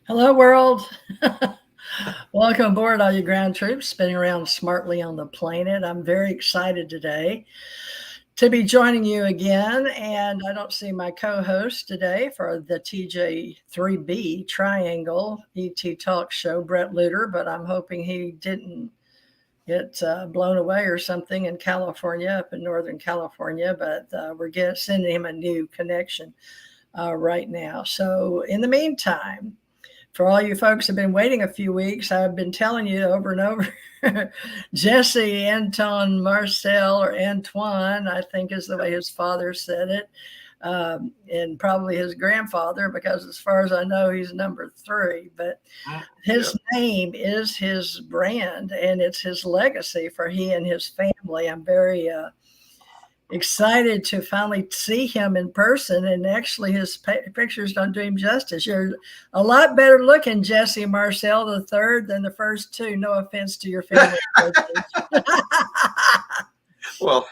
Hello, world. Welcome aboard, all you ground troops spinning around smartly on the planet. I'm very excited today to be joining you again. And I don't see my co host today for the TJ3B Triangle ET Talk Show, Brett Luter, but I'm hoping he didn't get blown away or something in California, up in Northern California. But we're sending him a new connection right now. So, in the meantime, for all you folks who have been waiting a few weeks, I've been telling you over and over, Jesse Anton Marcel, or Antoine, I think is the way his father said it, and probably his grandfather, because as far as I know, he's number three. But Yeah. his name is his brand, and it's his legacy for he and his family. I'm very excited to finally see him in person, and actually his pictures don't do him justice. You're a lot better looking, Jesse Marcel the third, than the first two. No offense to your family. Well,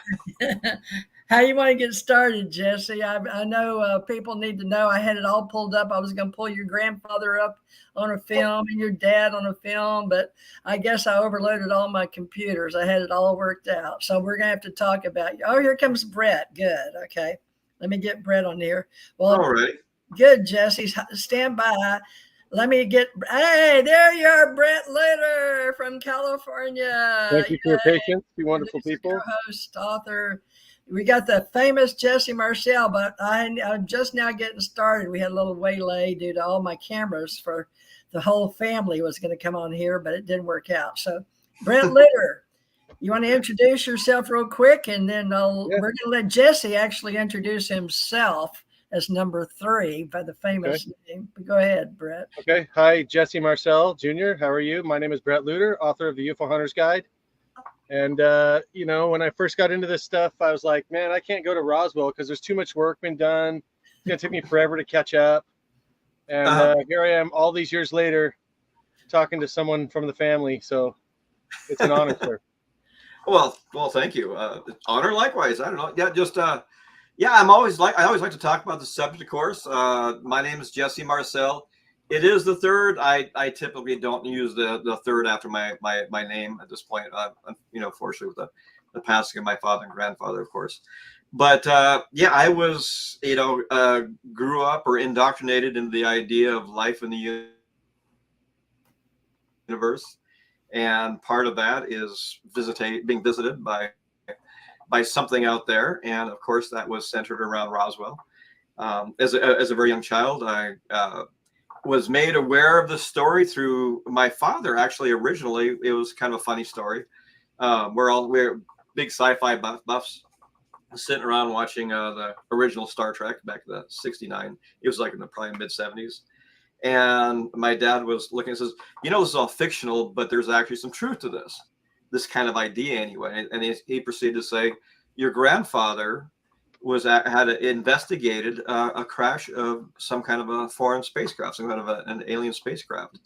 How you want to get started, Jesse? I know people need to know. I had it all pulled up. I was going to pull your grandfather up on a film and your dad on a film, but I guess I overloaded all my computers. I had it all worked out. So we're going to have to talk about you. Oh, here comes Brett. Good. Okay. Let me get Brett on here. Well, all right. good, Jesse. Stand by. Let me get. Hey, there you are, Brett Later from California. Thank you for your patience, you wonderful Producer, people. co-host, author. We got the famous Jesse Marcel, but I'm just now getting started. We had a little waylay due to all my cameras for the whole family was going to come on here, but it didn't work out. So, Brett Litter, you want to introduce yourself real quick, and then we're going to let Jesse actually introduce himself as number three by the famous name. But go ahead, Brett. Okay. Hi, Jesse Marcel Jr. How are you? My name is Brett Luter, author of the UFO Hunter's Guide. And, when I first got into this stuff, I was like, man, I can't go to Roswell because there's too much work been done. It's going to take me forever to catch up. And here I am all these years later talking to someone from the family. So it's an honor, sir. Well, thank you. Honor likewise. I don't know. Yeah, just I always like to talk about the subject, of course. My name is Jesse Marcel. It is the third. I typically don't use the third after my name at this point. Fortunately with the passing of my father and grandfather, of course. But I was grew up or indoctrinated into the idea of life in the universe, and part of that is being visited by something out there, and of course that was centered around Roswell. As a very young child, I was made aware of the story through my father. Actually, originally, it was kind of a funny story. We're big sci-fi buffs, sitting around watching the original Star Trek back in the '69. It was like in the probably mid '70s. And my dad was looking and says, this is all fictional, but there's actually some truth to this kind of idea anyway. And he proceeded to say, your grandfather had investigated a crash of some kind of a foreign spacecraft, some kind of an alien spacecraft.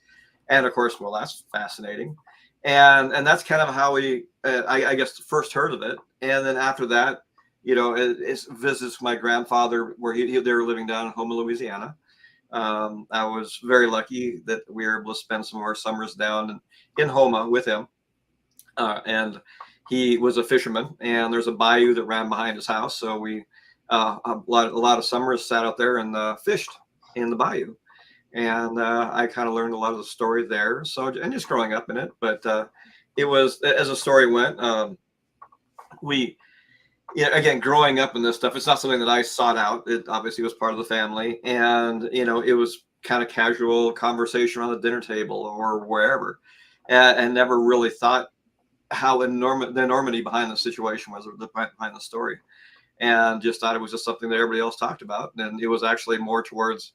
And of course, well, that's fascinating. And that's kind of how I guess, first heard of it. And then after that, it visits my grandfather where they were living down in Houma, Louisiana. I was very lucky that we were able to spend some of our summers down in Houma with him. And he was a fisherman, and there's a bayou that ran behind his house. So we a lot of summers sat out there and fished in the bayou. And I kind of learned a lot of the story there. So, and just growing up in it, but it was, as the story went, again, growing up in this stuff, it's not something that I sought out. It obviously was part of the family, and it was kind of casual conversation around the dinner table or wherever, and never really thought how the enormity behind the situation was, or behind the story, and just thought it was just something that everybody else talked about. And it was actually more towards,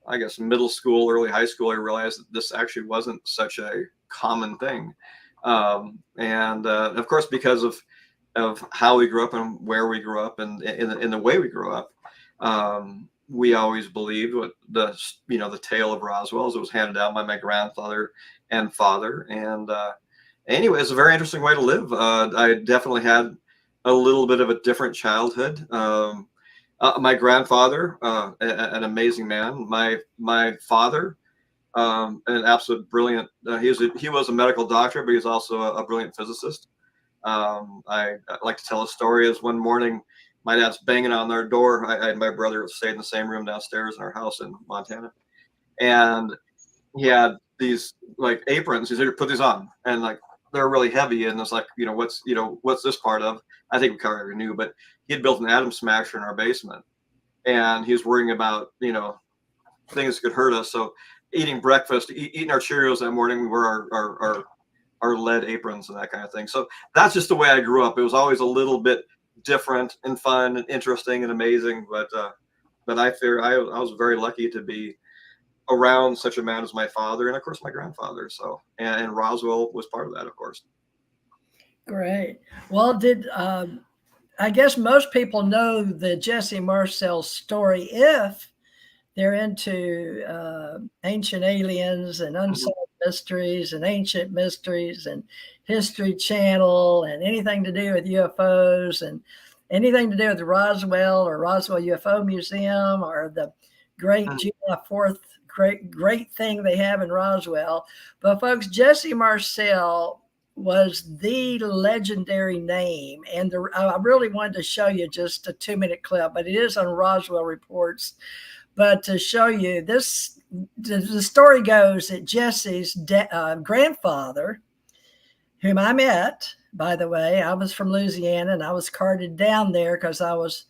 I guess, middle school, early high school, I realized that this actually wasn't such a common thing, and of course, because of how we grew up and where we grew up and in the way we grew up, we always believed what the tale of Roswell, as it was handed down by my grandfather and father. And anyway, it's a very interesting way to live. I definitely had a little bit of a different childhood. My grandfather, an amazing man. My father an absolute brilliant. He was a medical doctor, but he was also a brilliant physicist. I like to tell a story. As one morning, my dad's banging on their door. I and my brother stayed in the same room downstairs in our house in Montana, and he had these like aprons. He said, "Put these on," and like they're really heavy. And it's like, what's this part of? I think we already knew, but he had built an atom smasher in our basement, and he was worrying about things that could hurt us. So eating breakfast, eating our Cheerios that morning, we wore our lead aprons and that kind of thing. So that's just the way I grew up. It was always a little bit different and fun and interesting and amazing. But I fear I was very lucky to be around such a man as my father, and of course my grandfather. So and Roswell was part of that, of course. Great. Well, I guess most people know the Jesse Marcel story if they're into ancient aliens and unsolved mysteries and ancient mysteries and History Channel and anything to do with UFOs and anything to do with the Roswell or Roswell UFO Museum or the great July 4th great thing they have in Roswell. But folks, Jesse Marcel was the legendary name. And I really wanted to show you just a 2-minute clip, but it is on Roswell Reports. But to show you this, the story goes that Jesse's grandfather, whom I met, by the way, I was from Louisiana and I was carted down there because I was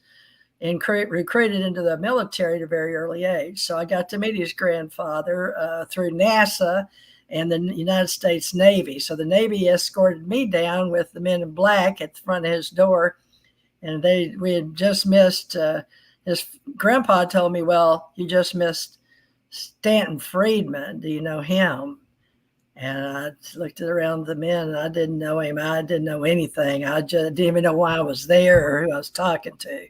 recruited into the military at a very early age. So I got to meet his grandfather through NASA and the United States Navy. So the Navy escorted me down with the men in black at the front of his door. And we had just missed, his grandpa told me, "Well, you just missed Stanton Friedman. Do you know him?" And I looked around the men and I didn't know him. I didn't know anything. I just didn't even know why I was there or who I was talking to.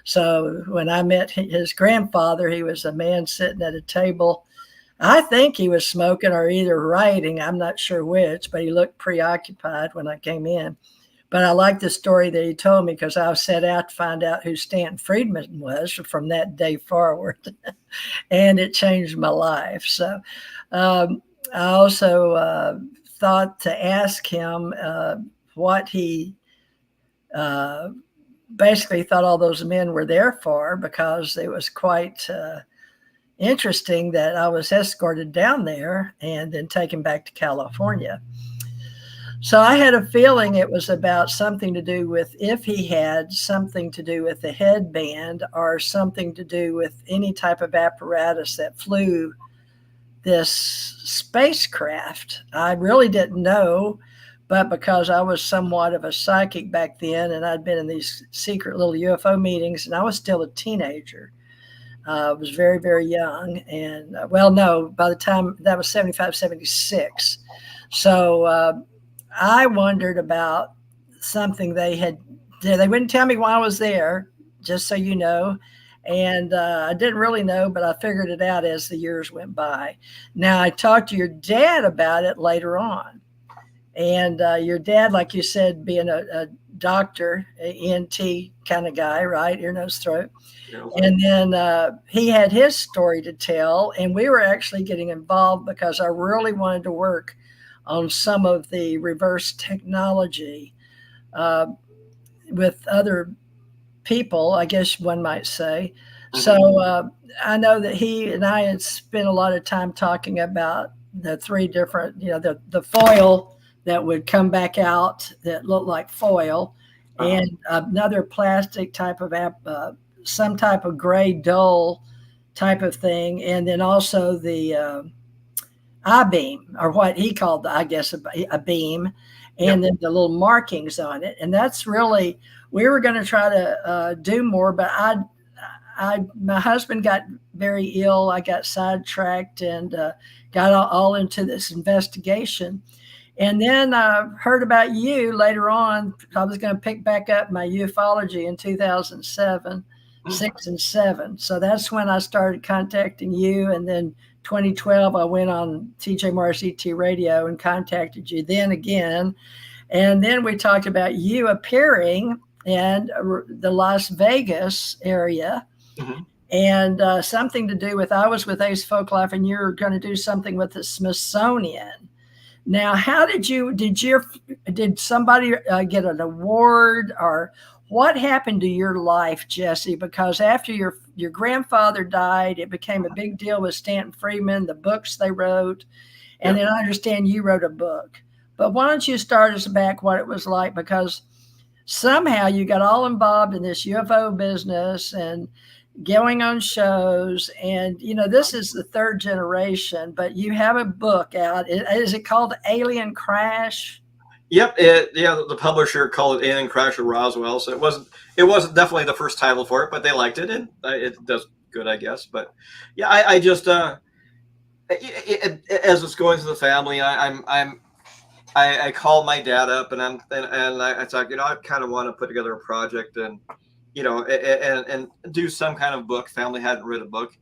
So when I met his grandfather, he was a man sitting at a table. I think he was smoking or either writing. I'm not sure which, but he looked preoccupied when I came in. But I like the story that he told me because I set out to find out who Stanton Friedman was from that day forward. And it changed my life. So I also thought to ask him what he basically thought all those men were there for, because it was quite interesting that I was escorted down there and then taken back to California. So I had a feeling it was about something to do with, if he had something to do with the headband or something to do with any type of apparatus that flew this spacecraft. I really didn't know, but because I was somewhat of a psychic back then and I'd been in these secret little UFO meetings and I was still a teenager. I was very, very young. And by the time that was 75, 76. So I wondered about something they wouldn't tell me why I was there, just so you know. And I didn't really know, but I figured it out as the years went by. Now, I talked to your dad about it later on. And your dad, like you said, being a doctor, ENT kind of guy, right? Ear, nose, throat. Yeah. And then he had his story to tell. And we were actually getting involved because I really wanted to work on some of the reverse technology with other people, I guess one might say. Mm-hmm. So I know that he and I had spent a lot of time talking about the 3 different, the foil that would come back out that looked like foil, and another plastic type of some type of gray dull type of thing, and then also the I-beam, or what he called, I guess, a beam, and then the little markings on it. And that's really, we were going to try to do more, but my husband got very ill. I got sidetracked and got all into this investigation. And then I heard about you later on. I was going to pick back up my ufology in 2007, 6 and 7. So that's when I started contacting you. And then 2012, I went on TJ Mars ET Radio and contacted you then again. And then we talked about you appearing in the Las Vegas area. Mm-hmm. and something to do with, I was with Ace Folklife, and you're going to do something with the Smithsonian. Now, how did somebody get an award, or what happened to your life, Jesse? Because after your grandfather died, it became a big deal with Stanton Friedman, the books they wrote, and Yep. then I understand you wrote a book. But why don't you start us back what it was like? Because somehow you got all involved in this UFO business and going on shows, and this is the third generation, but you have a book out. Is it called Alien Crash? Yep. The publisher called it "Alien Crash of Roswell," so it wasn't definitely the first title for it, but they liked it, and it does good, I guess. But yeah, I just as it's going through the family, I called my dad up, and I thought, I kind of want to put together a project, and and do some kind of book. Family hadn't read a book,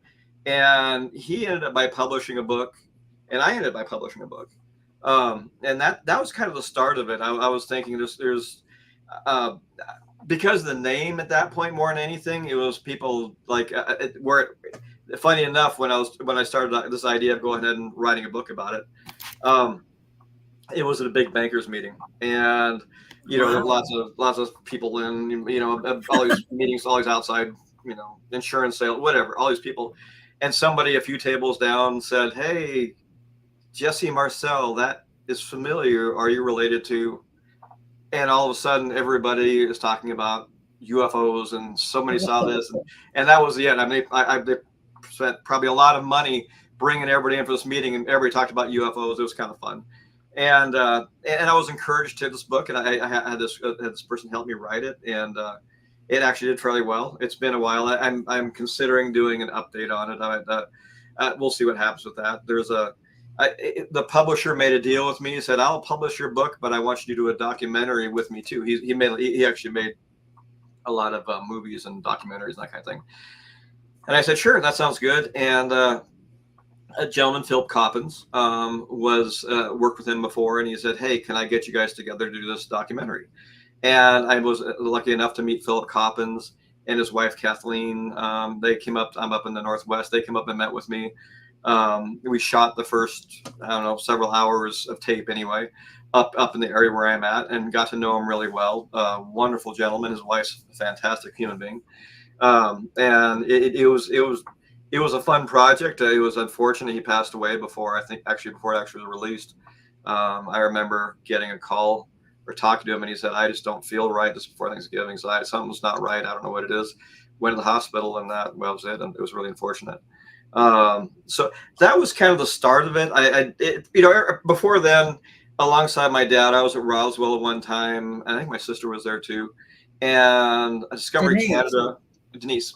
and he ended up by publishing a book, and I ended up by publishing a book. And that was kind of the start of it. I was thinking there's uh, because the name at that point, more than anything, it was people like where. Funny enough, when I started this idea of going ahead and writing a book about it, um, it was at a big bankers meeting, and there were Wow. lots of people in, all these meetings, all these outside, insurance sale, whatever, all these people, and somebody a few tables down said, "Hey, Jesse Marcel, that is familiar. Are you related to?" And all of a sudden, everybody is talking about UFOs, and somebody saw this, and that was the end. I mean, they spent probably a lot of money bringing everybody in for this meeting, and everybody talked about UFOs. It was kind of fun, and I was encouraged to this book, and I had this person help me write it, and it actually did fairly well. It's been a while. I'm considering doing an update on it. We'll see what happens with that. The publisher made a deal with me. He said, "I'll publish your book, but I want you to do a documentary with me too." He actually made a lot of movies and documentaries and that kind of thing. And I said, "Sure, that sounds good." And a gentleman, Philip Coppins, was worked with him before, and he said, "Hey, can I get you guys together to do this documentary?" And I was lucky enough to meet Philip Coppins and his wife Kathleen. They came up. I'm up in the Northwest. They came up and met with me. We shot the first, I don't know, several hours of tape anyway, up in the area where I'm at, and got to know him really well. Wonderful gentleman. His wife's a fantastic human being. And it was a fun project. It was unfortunate he passed away before it actually was released. I remember getting a call or talking to him, and he said, "I just don't feel right." This before Thanksgiving, so something's not right. I don't know what it is. Went to the hospital, and that was it. And it was really unfortunate. So that was kind of the start of it. Before then, alongside my dad, I was at Roswell at one time. I think my sister was there too, and Denise,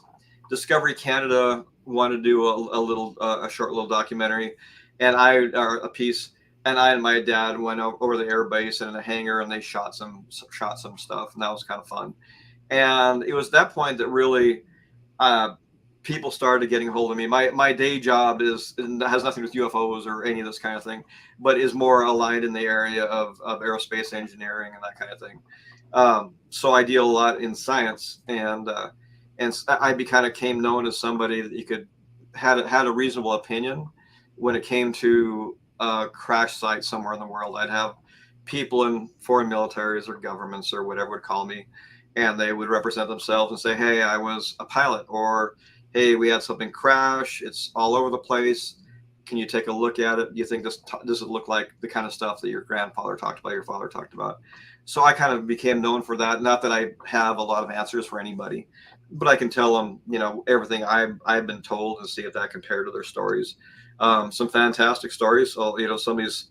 Discovery Canada wanted to do a short little documentary, and a piece, and I and my dad went over the air base and in a hangar, and they shot some stuff, and that was kind of fun. And it was that point that really people started getting a hold of me. My day job has nothing with UFOs or any of this kind of thing, but is more aligned in the area of aerospace engineering and that kind of thing. So I deal a lot in science, and I kind of came known as somebody that you could had a reasonable opinion when it came to a crash site somewhere in the world. I'd have people in foreign militaries or governments or whatever would call me, and they would represent themselves and say, "Hey, I was a pilot," or "Hey, we had something crash. It's all over the place. Can you take a look at it? Do you think this would look like the kind of stuff that your grandfather talked about, your father talked about?" So I kind of became known for that. Not that I have a lot of answers for anybody, but I can tell them, everything I've been told, and see if that compared to their stories. Some fantastic stories. So, some of these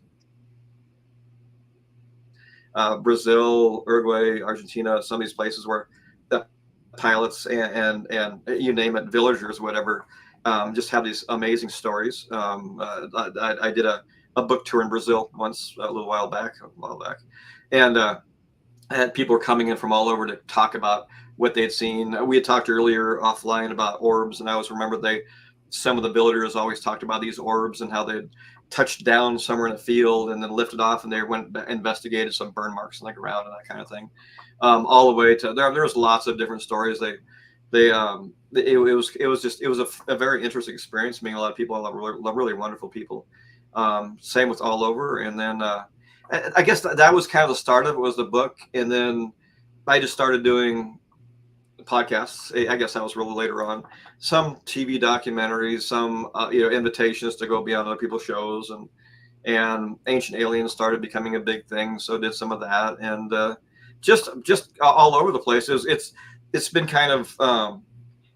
Brazil, Uruguay, Argentina, some of these places where the pilots and you name it, villagers, whatever, just have these amazing stories. I did a book tour in Brazil once, a while back, and people were coming in from all over to talk about what they'd seen. We had talked earlier offline about orbs, and I always remember some of the villagers always talked about these orbs and how they'd touched down somewhere in a field and then lifted off, and they went investigated some burn marks on the ground and that kind of thing. All the way to there's lots of different stories. It was a very interesting experience, meeting a lot of people, a lot of really wonderful people. Same with all over. And then I guess that was kind of the start of it, was the book. And then I just started doing podcasts. I guess that was really later on. Some TV documentaries, some invitations to go be on other people's shows, and Ancient Aliens started becoming a big thing. So did some of that, and just all over the place. It's been kind of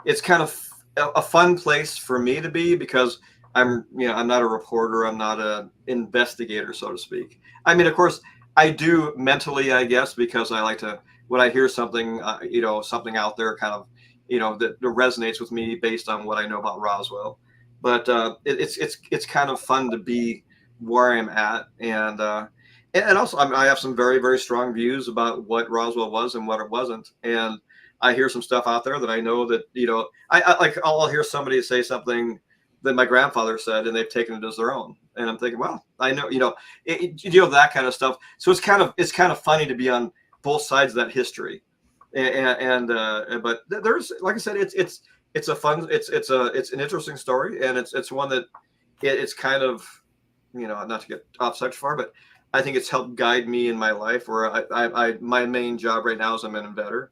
it's kind of a fun place for me to be, because I'm not a reporter, I'm not an investigator, so to speak. I mean, of course, I do mentally, I guess, because I like to, when I hear something, something out there, kind of, that resonates with me based on what I know about Roswell. But it's kind of fun to be where I'm at, and also I have some very, very strong views about what Roswell was and what it wasn't, and I hear some stuff out there that I know that I like. I'll hear somebody say something that my grandfather said, and they've taken it as their own, and I'm thinking, well, I know, that kind of stuff. So it's kind of funny to be on both sides of that history, but there's, like I said, it's a fun, it's an interesting story, and it's one that it's kind of, not to get off such far, but I think it's helped guide me in my life, where I my main job right now is I'm an inventor,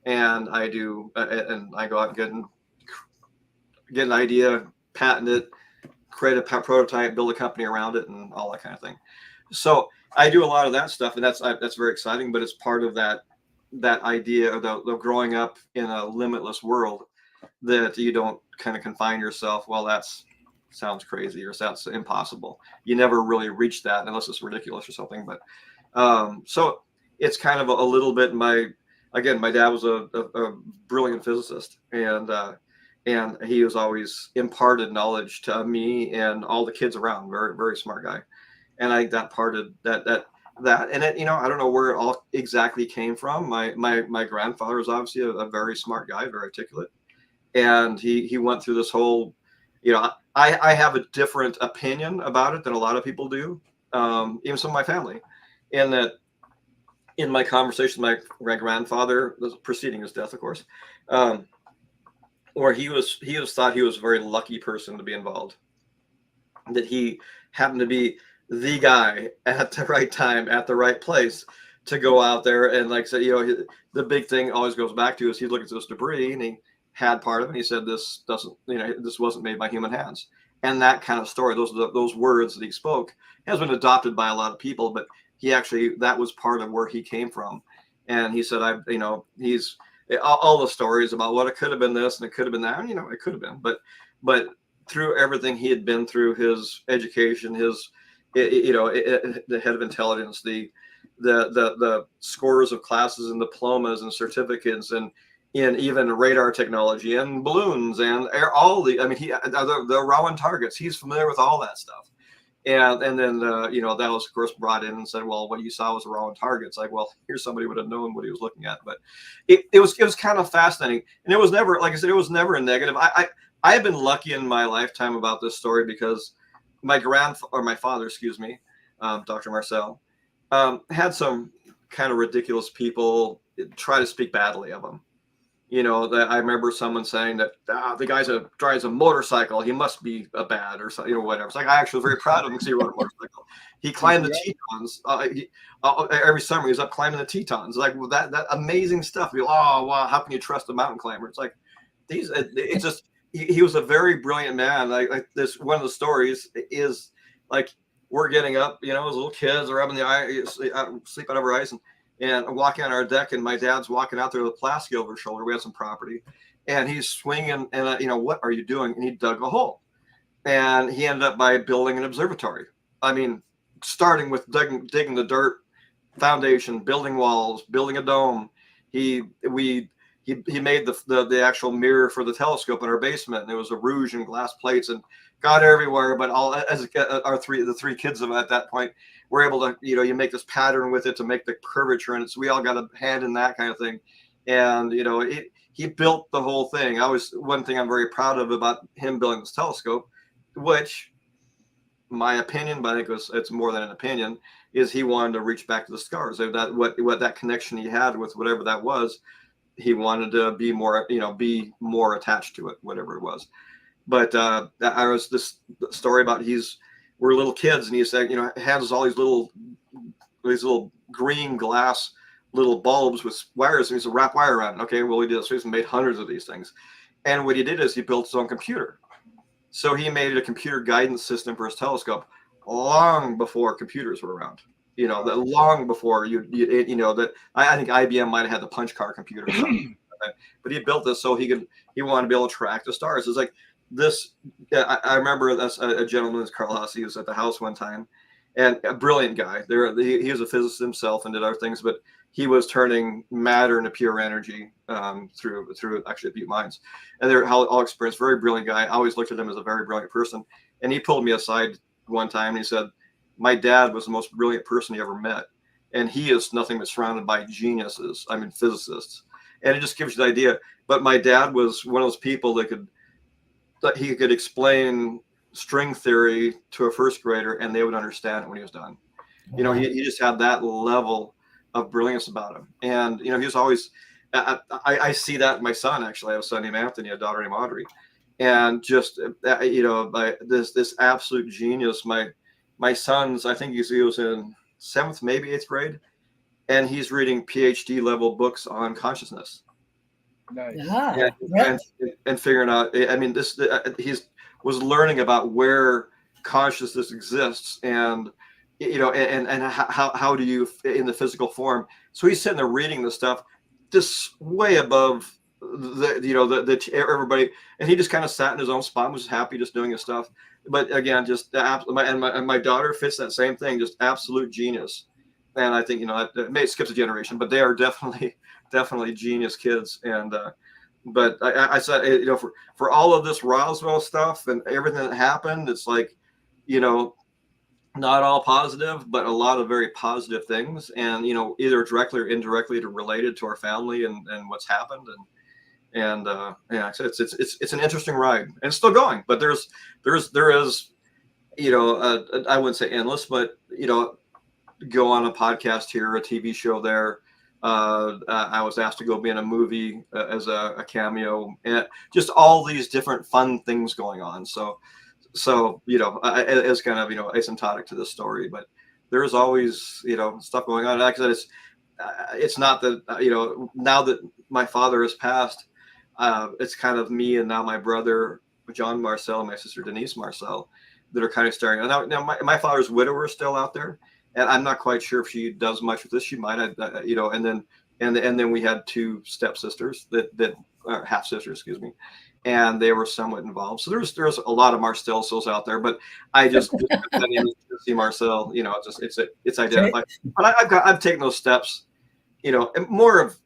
and I go out and get an idea, patent it, create a prototype, build a company around it, and all that kind of thing. So I do a lot of that stuff, and that's very exciting. But it's part of that idea of the growing up in a limitless world, that you don't kind of confine yourself. Well, that's sounds crazy, or that's impossible. You never really reach that unless it's ridiculous or something. But so it's kind of a little bit my dad was a brilliant physicist, and he was always imparted knowledge to me and all the kids around. Very, very smart guy. And I think that parted that, and it, I don't know where it all exactly came from. My grandfather was obviously a very smart guy, very articulate, and he went through this whole, I have a different opinion about it than a lot of people do, even some of my family, in that, in my conversation with my grandfather, preceding his death, of course, where he was thought he was a very lucky person to be involved, that he happened to be the guy at the right time, at the right place, to go out there. And like I said, the big thing always goes back to is he looked at this debris, and he had part of it, and he said, this doesn't, this wasn't made by human hands. And that kind of story, those words that he spoke, has been adopted by a lot of people, but that was part of where he came from. And he said, he's all the stories about what it could have been this and it could have been that, and it could have been, but through everything he had been through, his education, the head of intelligence, the scores of classes and diplomas and certificates, and in even radar technology and balloons and the Rowan targets, he's familiar with all that stuff. And then that was, of course, brought in and said, well, what you saw was the Rowan targets. Like, well, here's somebody who would have known what he was looking at. But it was kind of fascinating, and it was never, like I said, it was never a negative. I have been lucky in my lifetime about this story, because my father, excuse me, Dr. Marcel, had some kind of ridiculous people try to speak badly of him. That I remember someone saying that the guy drives a motorcycle, he must be a bad, or something, whatever. It's like, I actually was very proud of him because he rode a motorcycle. He climbed the Tetons. Every summer he was up climbing the Tetons. Like, well, that amazing stuff. Oh, wow, how can you trust a mountain climber? It's like, it's just, he was a very brilliant man. Like this, one of the stories is like, we're getting up, as little kids, are rubbing the ice, sleeping over ice, and walking on our deck, and my dad's walking out there with a plastic over his shoulder. We had some property, and he's swinging, and what are you doing? And he dug a hole, and he ended up by building an observatory. I mean, starting with digging the dirt foundation, building walls, building a dome. He made the actual mirror for the telescope in our basement, and it was a rouge and glass plates, and got everywhere. But all, as the three kids of at that point were able to, you make this pattern with it to make the curvature, and so we all got a hand in that kind of thing. And he built the whole thing. One thing I'm very proud of about him building this telescope, which, my opinion, but I think it's more than an opinion, is he wanted to reach back to the stars. What that connection he had with whatever that was, he wanted to be more, be more attached to it, whatever it was. But I was this story about we're little kids, and he said, has all these little green glass little bulbs with wires, and he said, wrap wire around it. Okay, well, he did this. So he made hundreds of these things. And what he did is he built his own computer. So he made a computer guidance system for his telescope long before computers were around. That long before that I think IBM might have had the punch card computer or something. But he built this so he wanted to be able to track the stars. It's like this. I remember that's a gentleman, Carl Haas. He was at the house one time, and a brilliant guy. He was a physicist himself and did other things, but he was turning matter into pure energy through actually Butte Mines. And they're all experienced, very brilliant guy. I always looked at him as a very brilliant person. And he pulled me aside one time and he said, my dad was the most brilliant person he ever met. And he is nothing but surrounded by geniuses. I mean, physicists. And it just gives you the idea. But my dad was one of those people that he could explain string theory to a first grader and they would understand it when he was done. Wow. He just had that level of brilliance about him. And, he was always, I see that in my son, actually. I have a son named Anthony, a daughter named Audrey. And just, by this absolute genius. My son's, I think he was in 7th, maybe 8th grade. And he's reading PhD level books on consciousness. Nice. And figuring out, I mean, he's was learning about where consciousness exists and, and how do you in the physical form. So he's sitting there reading this stuff just way above everybody. And he just kind of sat in his own spot and was happy just doing his stuff. But again, just my daughter fits that same thing, just absolute genius. And I think, it may skip a generation, but they are definitely genius kids. And, but I said, for all of this Roswell stuff and everything that happened, it's like, not all positive, but a lot of very positive things. And, either directly or indirectly related to our family and what's happened. And yeah, it's an interesting ride and it's still going, but there is, I wouldn't say endless, but, go on a podcast here, a TV show there. I was asked to go be in a movie as a cameo, and just all these different fun things going on. So it's kind of, asymptotic to this story, but there is always, stuff going on. Like I said, it's not that, now that my father has passed, it's kind of me and now my brother, John Marcel, and my sister, Denise Marcel, that are kind of starting. Now my father's widower is still out there. And I'm not quite sure if she does much with this. She might, and then we had 2 stepsisters that are half sisters, excuse me, and they were somewhat involved. So there's a lot of Marcel out there, but I just Jesse Marcel, it's identified. But I've taken those steps, and more of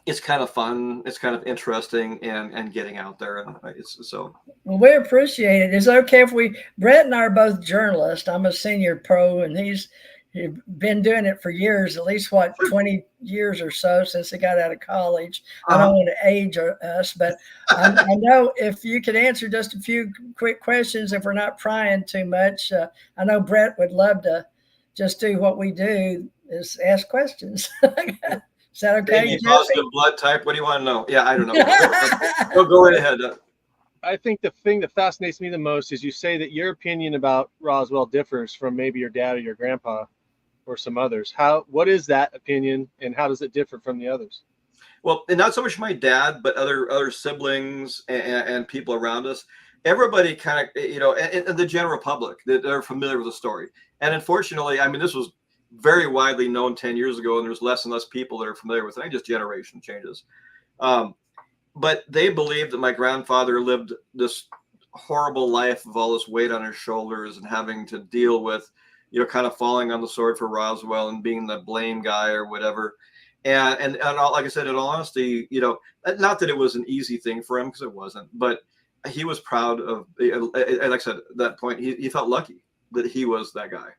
it's kind of fun, it's kind of interesting, and getting out there, and it's so. Well, we appreciate it. Is it okay if Brett and I are both journalists. I'm a senior pro, and he's been doing it for years, at least 20 years or so since he got out of college. I don't want to age us, but I know if you could answer just a few quick questions, if we're not prying too much. I know Brett would love to just do what we do, is ask questions. Is that okay? Maybe positive blood type. What do you want to know? Yeah, I don't know. Go right ahead. I think the thing that fascinates me the most is you say that your opinion about Roswell differs from maybe your dad or your grandpa or some others. What is that opinion, and how does it differ from the others? Well, and not so much my dad, but other siblings and people around us. Everybody kind of, and the general public that are familiar with the story. And unfortunately, I mean, this was very widely known 10 years ago, and there's less and less people that are familiar with it. I think just generation changes. But they believed that my grandfather lived this horrible life of all this weight on his shoulders and having to deal with, kind of falling on the sword for Roswell and being the blame guy or whatever. And like I said, in all honesty, not that it was an easy thing for him, because it wasn't, but he was proud of, like I said, at that point, he felt lucky that he was that guy.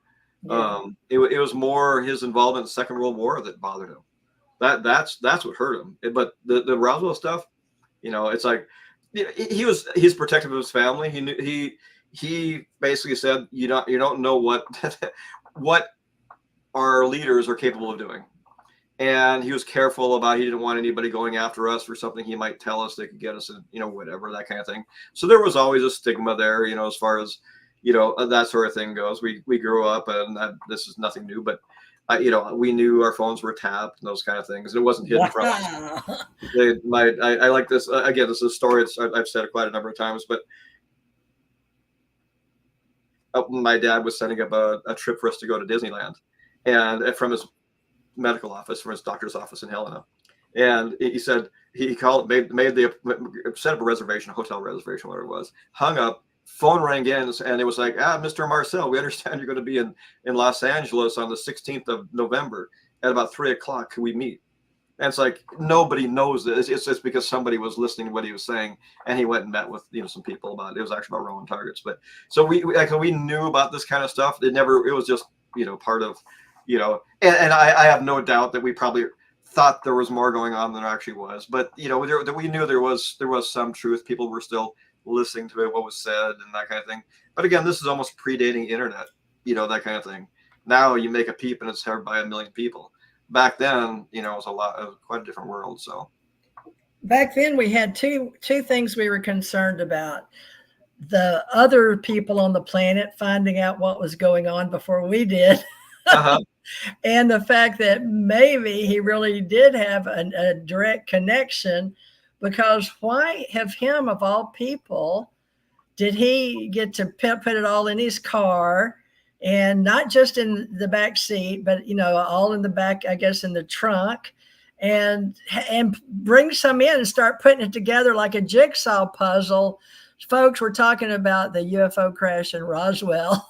Yeah. It was more his involvement in the Second World War that bothered him. That's what hurt him. But the Roswell stuff, it's like he's protective of his family. He basically said, you don't know what our leaders are capable of doing. and he was careful about, he didn't want anybody going after us for something he might tell us that could get us, whatever, that kind of thing. So there was always a stigma there, as far as, that sort of thing goes. We grew up, and this is nothing new, but we knew our phones were tapped and those kind of things. It wasn't hidden from us. I like this. Again, this is a story I've said it quite a number of times, but my dad was setting up a trip for us to go to Disneyland, and from his medical office, from his doctor's office in Helena. And he said, he called, set up a reservation, a hotel reservation, whatever it was, hung up, phone rang in, and it was like, Mr. Marcel, we understand you're going to be in Los Angeles on the 16th of November at about 3:00. Can we meet? And it's like, nobody knows this. It's just because somebody was listening to what he was saying, and he went and met with, some people about it. It was actually about rolling targets. But so we knew about this kind of stuff. It was just, part of, and I have no doubt that we probably thought there was more going on than there actually was. But, we knew there was some truth. People were still listening to it, what was said and that kind of thing. But again, this is almost predating internet, that kind of thing. Now you make a peep and it's heard by 1 million people. Back then, it was quite a different world. So back then we had two things we were concerned about: the other people on the planet finding out what was going on before we did. And the fact that maybe he really did have a direct connection, because why have him, of all people, did he get to put it all in his car, and not just in the back seat, but all in the back, I guess, in the trunk, and bring some in and start putting it together like a jigsaw puzzle? Folks, we're talking about the UFO crash in Roswell.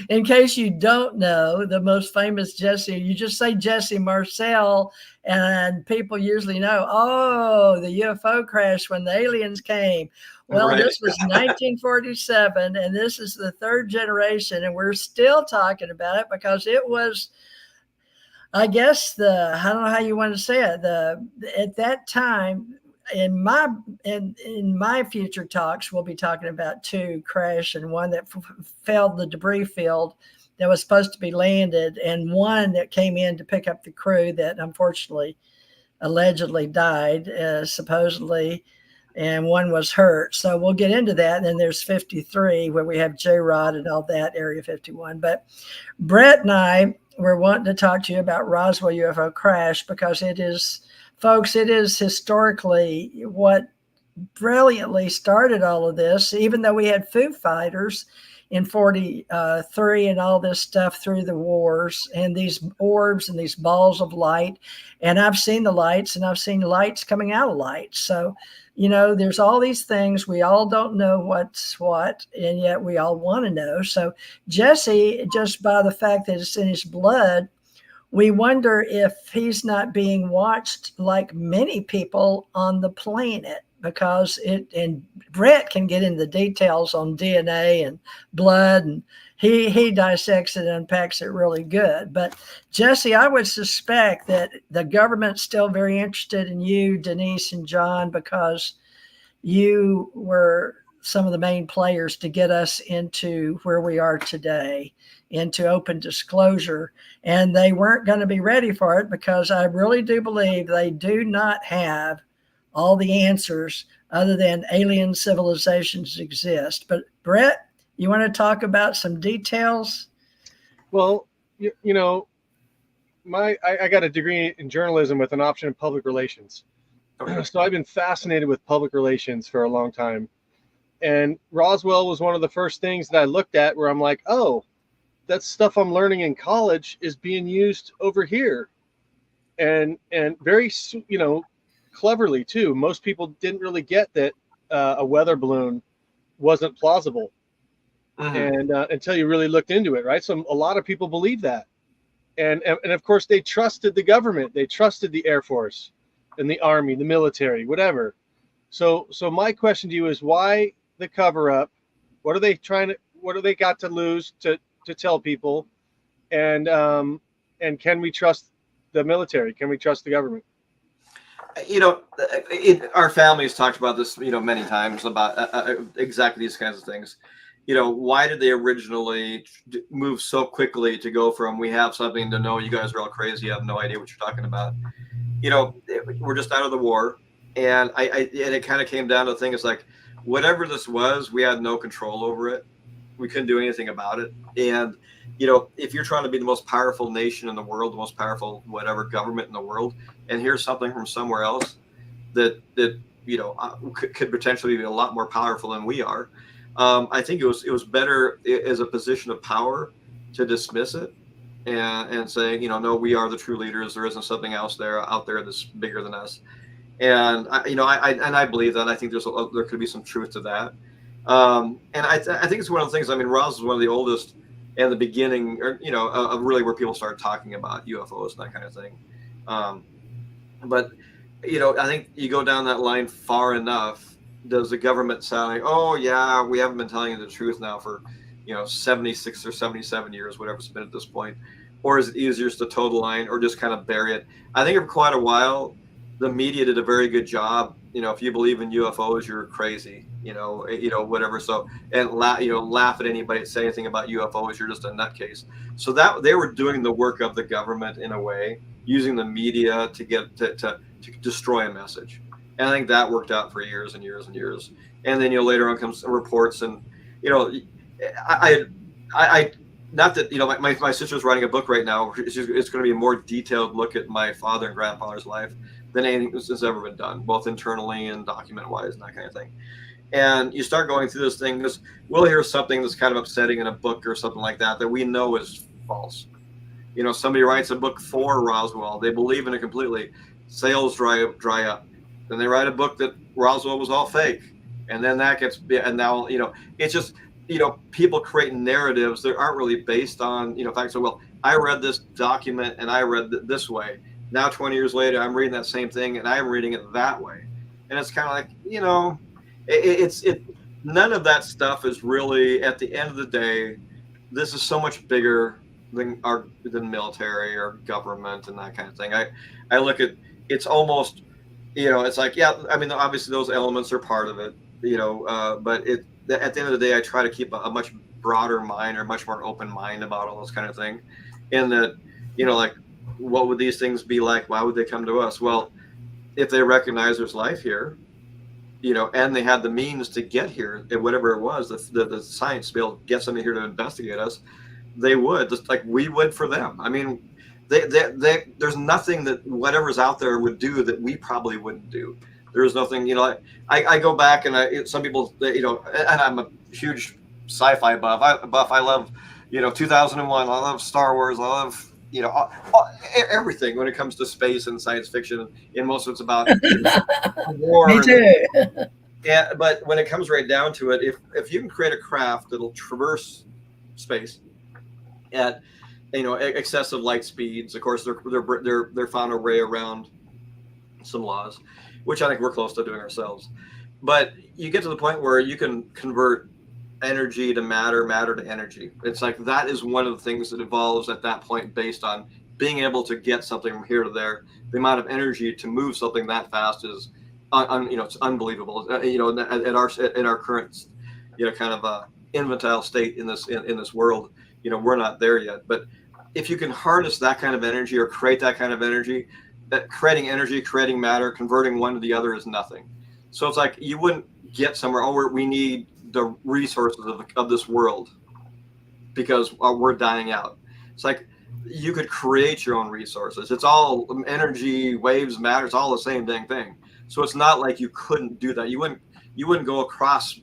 In case you don't know, the most famous Jesse, you just say Jesse Marcel, and people usually know, the UFO crash when the aliens came. Well, right. This was 1947, and this is the third generation, and we're still talking about it because it was, I guess, I don't know how you want to say it, at that time. In my future talks, we'll be talking about two crash, and one that failed the debris field that was supposed to be landed, and one that came in to pick up the crew that unfortunately allegedly died, supposedly, and one was hurt. So we'll get into that. And then there's 53 where we have J-Rod and all that, Area 51. But Brett and I were wanting to talk to you about Roswell UFO crash because it is, folks, it is historically what brilliantly started all of this, even though we had Foo Fighters in 43 and all this stuff through the wars, and these orbs and these balls of light. And I've seen the lights, and I've seen lights coming out of lights. So, there's all these things. We all don't know what's what, and yet we all want to know. So Jesse, just by the fact that it's in his blood, we wonder if he's not being watched like many people on the planet, because and Brett can get into the details on DNA and blood, and he dissects it and unpacks it really good. But Jesse, I would suspect that the government's still very interested in you, Denise, and John, because you were some of the main players to get us into where we are today, into open disclosure. And they weren't going to be ready for it, because I really do believe they do not have all the answers other than alien civilizations exist. But Brett, you want to talk about some details? Well, I got a degree in journalism with an option in public relations. So I've been fascinated with public relations for a long time. And Roswell was one of the first things that I looked at where I'm like, oh, that stuff I'm learning in college is being used over here. And very, cleverly too. Most people didn't really get that a weather balloon wasn't plausible. And until you really looked into it, right? So a lot of people believe that. And of course, they trusted the government. They trusted the Air Force and the Army, the military, whatever. So my question to you is, why the cover up? What are they got to lose to tell people? And can we trust the military? Can we trust the government? Our families talked about this, many times, about exactly these kinds of things. why did they originally move so quickly to go from we have something to no, you guys are all crazy, you have no idea what you're talking about. We're just out of the war, and and it kind of came down to the thing. It's like whatever this was, we had no control over it. We couldn't do anything about it. And if you're trying to be the most powerful nation in the world, the most powerful whatever government in the world, and here's something from somewhere else that could potentially be a lot more powerful than we are. I think it was better as a position of power to dismiss it and saying, no, we are the true leaders. There isn't something else out there that's bigger than us. And I believe that. I think there could be some truth to that. And I think it's one of the things. I mean, Roswell is one of the oldest, and the beginning, or of really where people started talking about UFOs and that kind of thing. But I think you go down that line far enough, does the government sound like, oh yeah, we haven't been telling you the truth now for 76 or 77 years, whatever it's been at this point? Or is it easier just to toe the line or just kind of bury it? I think for quite a while, the media did a very good job. If you believe in UFOs, you're crazy, whatever. So, and laugh at anybody that say anything about UFOs, you're just a nutcase. So that they were doing the work of the government in a way, using the media to get to destroy a message. And I think that worked out for years and years and years. And then later on comes reports, and I not that my sister's writing a book right now. It's going to be a more detailed look at my father and grandfather's life than anything that's ever been done, both internally and document wise and that kind of thing. And you start going through this thing, because we'll hear something that's kind of upsetting in a book or something like that we know is false. Somebody writes a book for Roswell, they believe in it completely, sales dry up. Then they write a book that Roswell was all fake, and then that gets, and now it's just people create narratives that aren't really based on facts. So, well, I read this document and I read it this way. Now 20 years later, I'm reading that same thing and I'm reading it that way. And it's kind of like, it's none of that stuff is really, at the end of the day, this is so much bigger than military or government and that kind of thing. I look at, it's almost, it's like, yeah, I mean, obviously those elements are part of it, but at the end of the day, I try to keep a much broader mind, or much more open mind about all this kind of thing. And that, like, what would these things be like? Why would they come to us? Well, if they recognize there's life here, and they had the means to get here, and whatever it was, the science to be able to get somebody here to investigate us, they would, just like we would for them. I mean, there's nothing that whatever's out there would do that we probably wouldn't do. There's nothing, I go back, and some people, and I'm a huge sci-fi buff. I love, 2001. I love Star Wars. I love, everything when it comes to space and science fiction. And most of it's about war. Me too. Yeah, but when it comes right down to it, if you can create a craft that'll traverse space at excessive light speeds, of course they're found a way around some laws, which I think we're close to doing ourselves. But you get to the point where you can convert energy to matter, matter to energy. It's like that is one of the things that evolves at that point, based on being able to get something from here to there. The amount of energy to move something that fast is, it's unbelievable. At our current, kind of infantile state in this world, we're not there yet. But if you can harness that kind of energy, or create that kind of energy, that creating energy, creating matter, converting one to the other is nothing. So it's like you wouldn't get somewhere, we need the resources of this world because we're dying out. It's like you could create your own resources. It's all energy, waves, matter. It's all the same dang thing. So it's not like you couldn't do that. You wouldn't go across,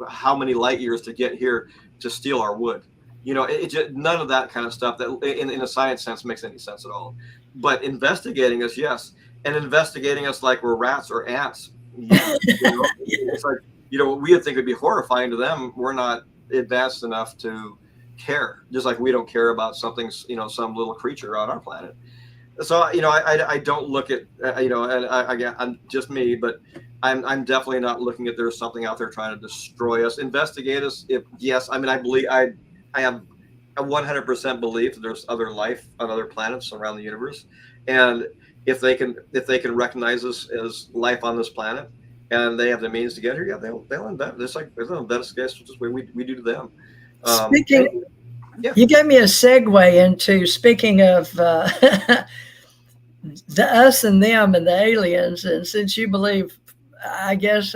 how many light years to get here to steal our wood. None of that kind of stuff that in a science sense makes any sense at all. But investigating us, yes. And investigating us like we're rats or ants. It's like, what we would think would be horrifying to them, we're not advanced enough to care. Just like we don't care about something, some little creature on our planet. So, I don't look at, and I'm just me, but I'm definitely not looking at there's something out there trying to destroy us, investigate us. If yes, I mean, I believe I have a 100% belief that there's other life on other planets around the universe, and if they can recognize us as life on this planet, and they have the means to get here, yeah, they'll invest. It's like they'll invest just the way we do to them. Speaking, yeah. You gave me a segue into speaking of the us and them and the aliens, and since you believe, I guess,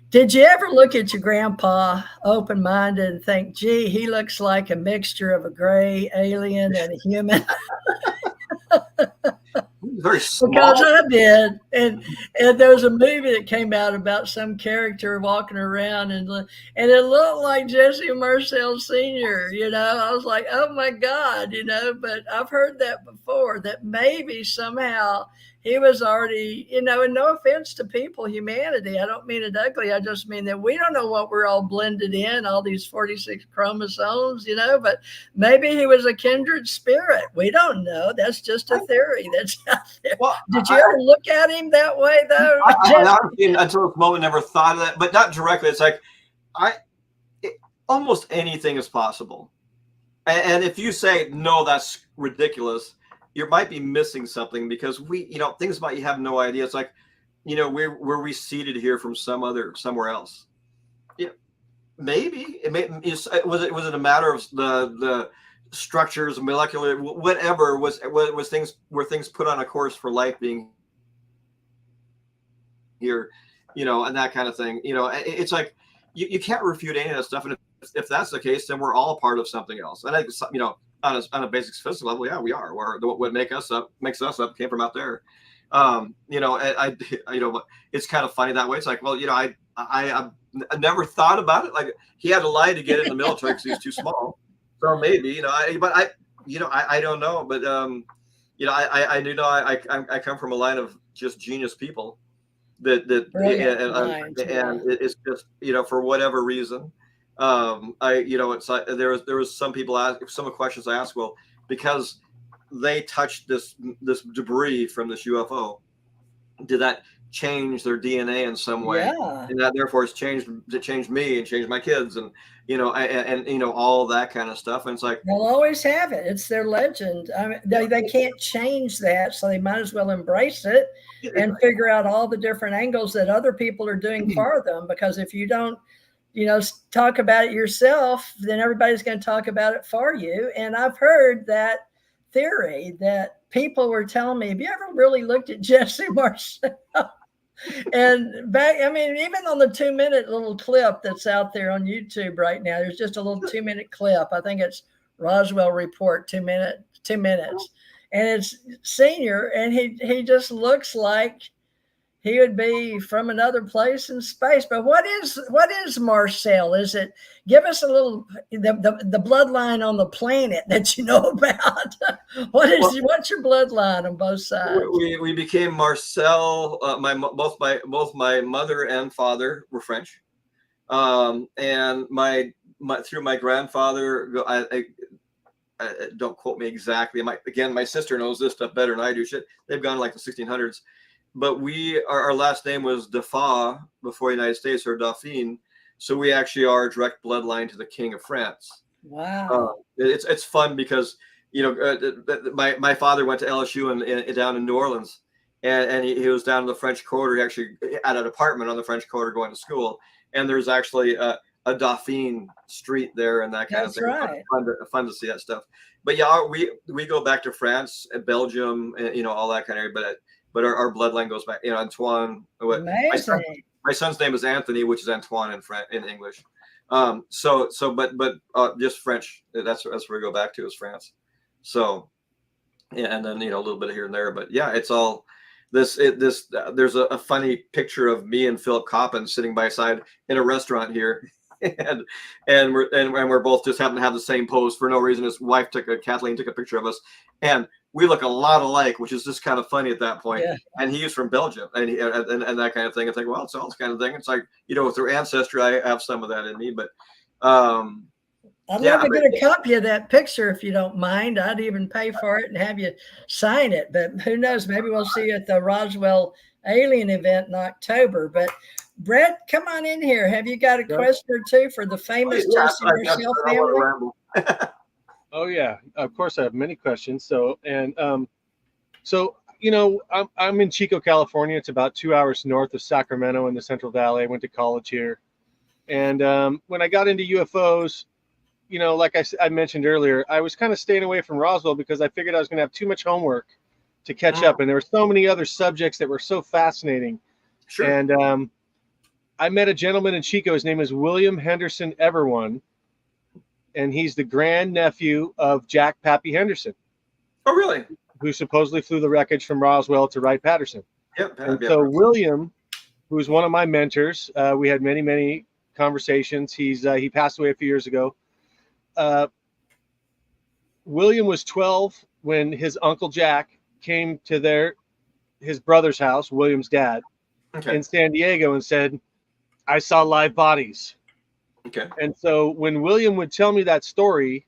did you ever look at your grandpa open-minded and think, gee, he looks like a mixture of a gray alien and a human? Very small. Because I did, and there was a movie that came out about some character walking around, and it looked like Jesse Marcel Sr. You know, I was like, oh my God, you know. But I've heard that before, that maybe somehow he was already, you know. And no offense to people, humanity, I don't mean it ugly. I just mean that we don't know what we're all blended in, all these 46 chromosomes, you know. But maybe he was a kindred spirit. We don't know. That's just a theory that's out there. Well, did you ever look at him that way, though? Until this moment, never thought of that, but not directly. It's like almost anything is possible. And if you say, no, that's ridiculous, you might be missing something, because things about you have no idea. It's like, were we seated here from somewhere else? Yeah, maybe was it a matter of the structures, molecular, whatever was things, were things put on a course for life being here, and that kind of thing. It's like you can't refute any of that stuff. And if that's the case, then we're all part of something else. And I think, on a basic physical level, yeah, we are. What makes us up came from out there. It's kind of funny that way. It's like, well, I never thought about it. Like, he had to lie to get in the military because he's too small. So maybe, I don't know. But I do know I come from a line of just genius people that it's just, for whatever reason. It's like there was some people some questions I asked, well, because they touched this debris from this UFO, did that change their DNA in some way? Yeah. And that therefore it's changed me and changed my kids, and all that kind of stuff. And it's like, they'll always have it. It's their legend. I mean, they can't change that, so they might as well embrace it and figure out all the different angles that other people are doing for them. Because if you don't, talk about it yourself, then everybody's going to talk about it for you. And I've heard that theory that people were telling me, have you ever really looked at Jesse Marcel? And even on the 2-minute little clip that's out there on YouTube right now, there's just a little 2-minute clip. I think it's Roswell Report, 2 minutes. And it's Senior, and he just looks like he would be from another place in space. But what is Marcel? Is it, give us a little, the bloodline on the planet that you know about? What's your bloodline on both sides? We became Marcel. Both my mother and father were French, and through my grandfather. I don't quote me exactly. My sister knows this stuff better than I do. They've gone like the 1600s. But our last name was Defa before the United States, or Dauphine. So we actually are a direct bloodline to the King of France. Wow. It's fun because, my father went to LSU and down in New Orleans, and he was down in the French Quarter. He actually had an apartment on the French Quarter going to school. And there's actually a Dauphine street there and that kind of thing. Right. Fun to see that stuff. But yeah, we go back to France, Belgium, all that kind of area. But our bloodline goes back. Antoine. Amazing. My son's name is Anthony, which is Antoine in English. But just French. That's where we go back to, is France. So, yeah, and then a little bit here and there. But yeah, it's all this. There's a funny picture of me and Philip Coppin sitting by side in a restaurant here. And we're both just happen to have the same pose for no reason. His wife Kathleen took a picture of us, and we look a lot alike, which is just kind of funny at that point. Yeah. And he is from Belgium, and that kind of thing. It's like, well, it's all this kind of thing. It's like, through ancestry, I have some of that in me. But I'd love to get a copy of that picture if you don't mind. I'd even pay for it and have you sign it. But who knows? Maybe we'll see you at the Roswell Alien event in October. But Brett, come on in here. Have you got a question or two for the famous Jesse Marcel family? Oh yeah, of course I have many questions. So I'm in Chico, California. It's about 2 hours north of Sacramento in the Central Valley. I went to college here. And when I got into UFOs, like I mentioned earlier, I was kind of staying away from Roswell because I figured I was going to have too much homework to catch up. And there were so many other subjects that were so fascinating. Sure. And I met a gentleman in Chico. His name is William Henderson Everone. And he's the grandnephew of Jack Pappy Henderson. Oh, really? Who supposedly flew the wreckage from Roswell to Wright-Patterson. Yep. And so William, who's one of my mentors, we had many, many conversations. He passed away a few years ago. William was 12 when his uncle Jack came to his brother's house, William's dad, in San Diego, and said, "I saw live bodies." Okay. And so when William would tell me that story,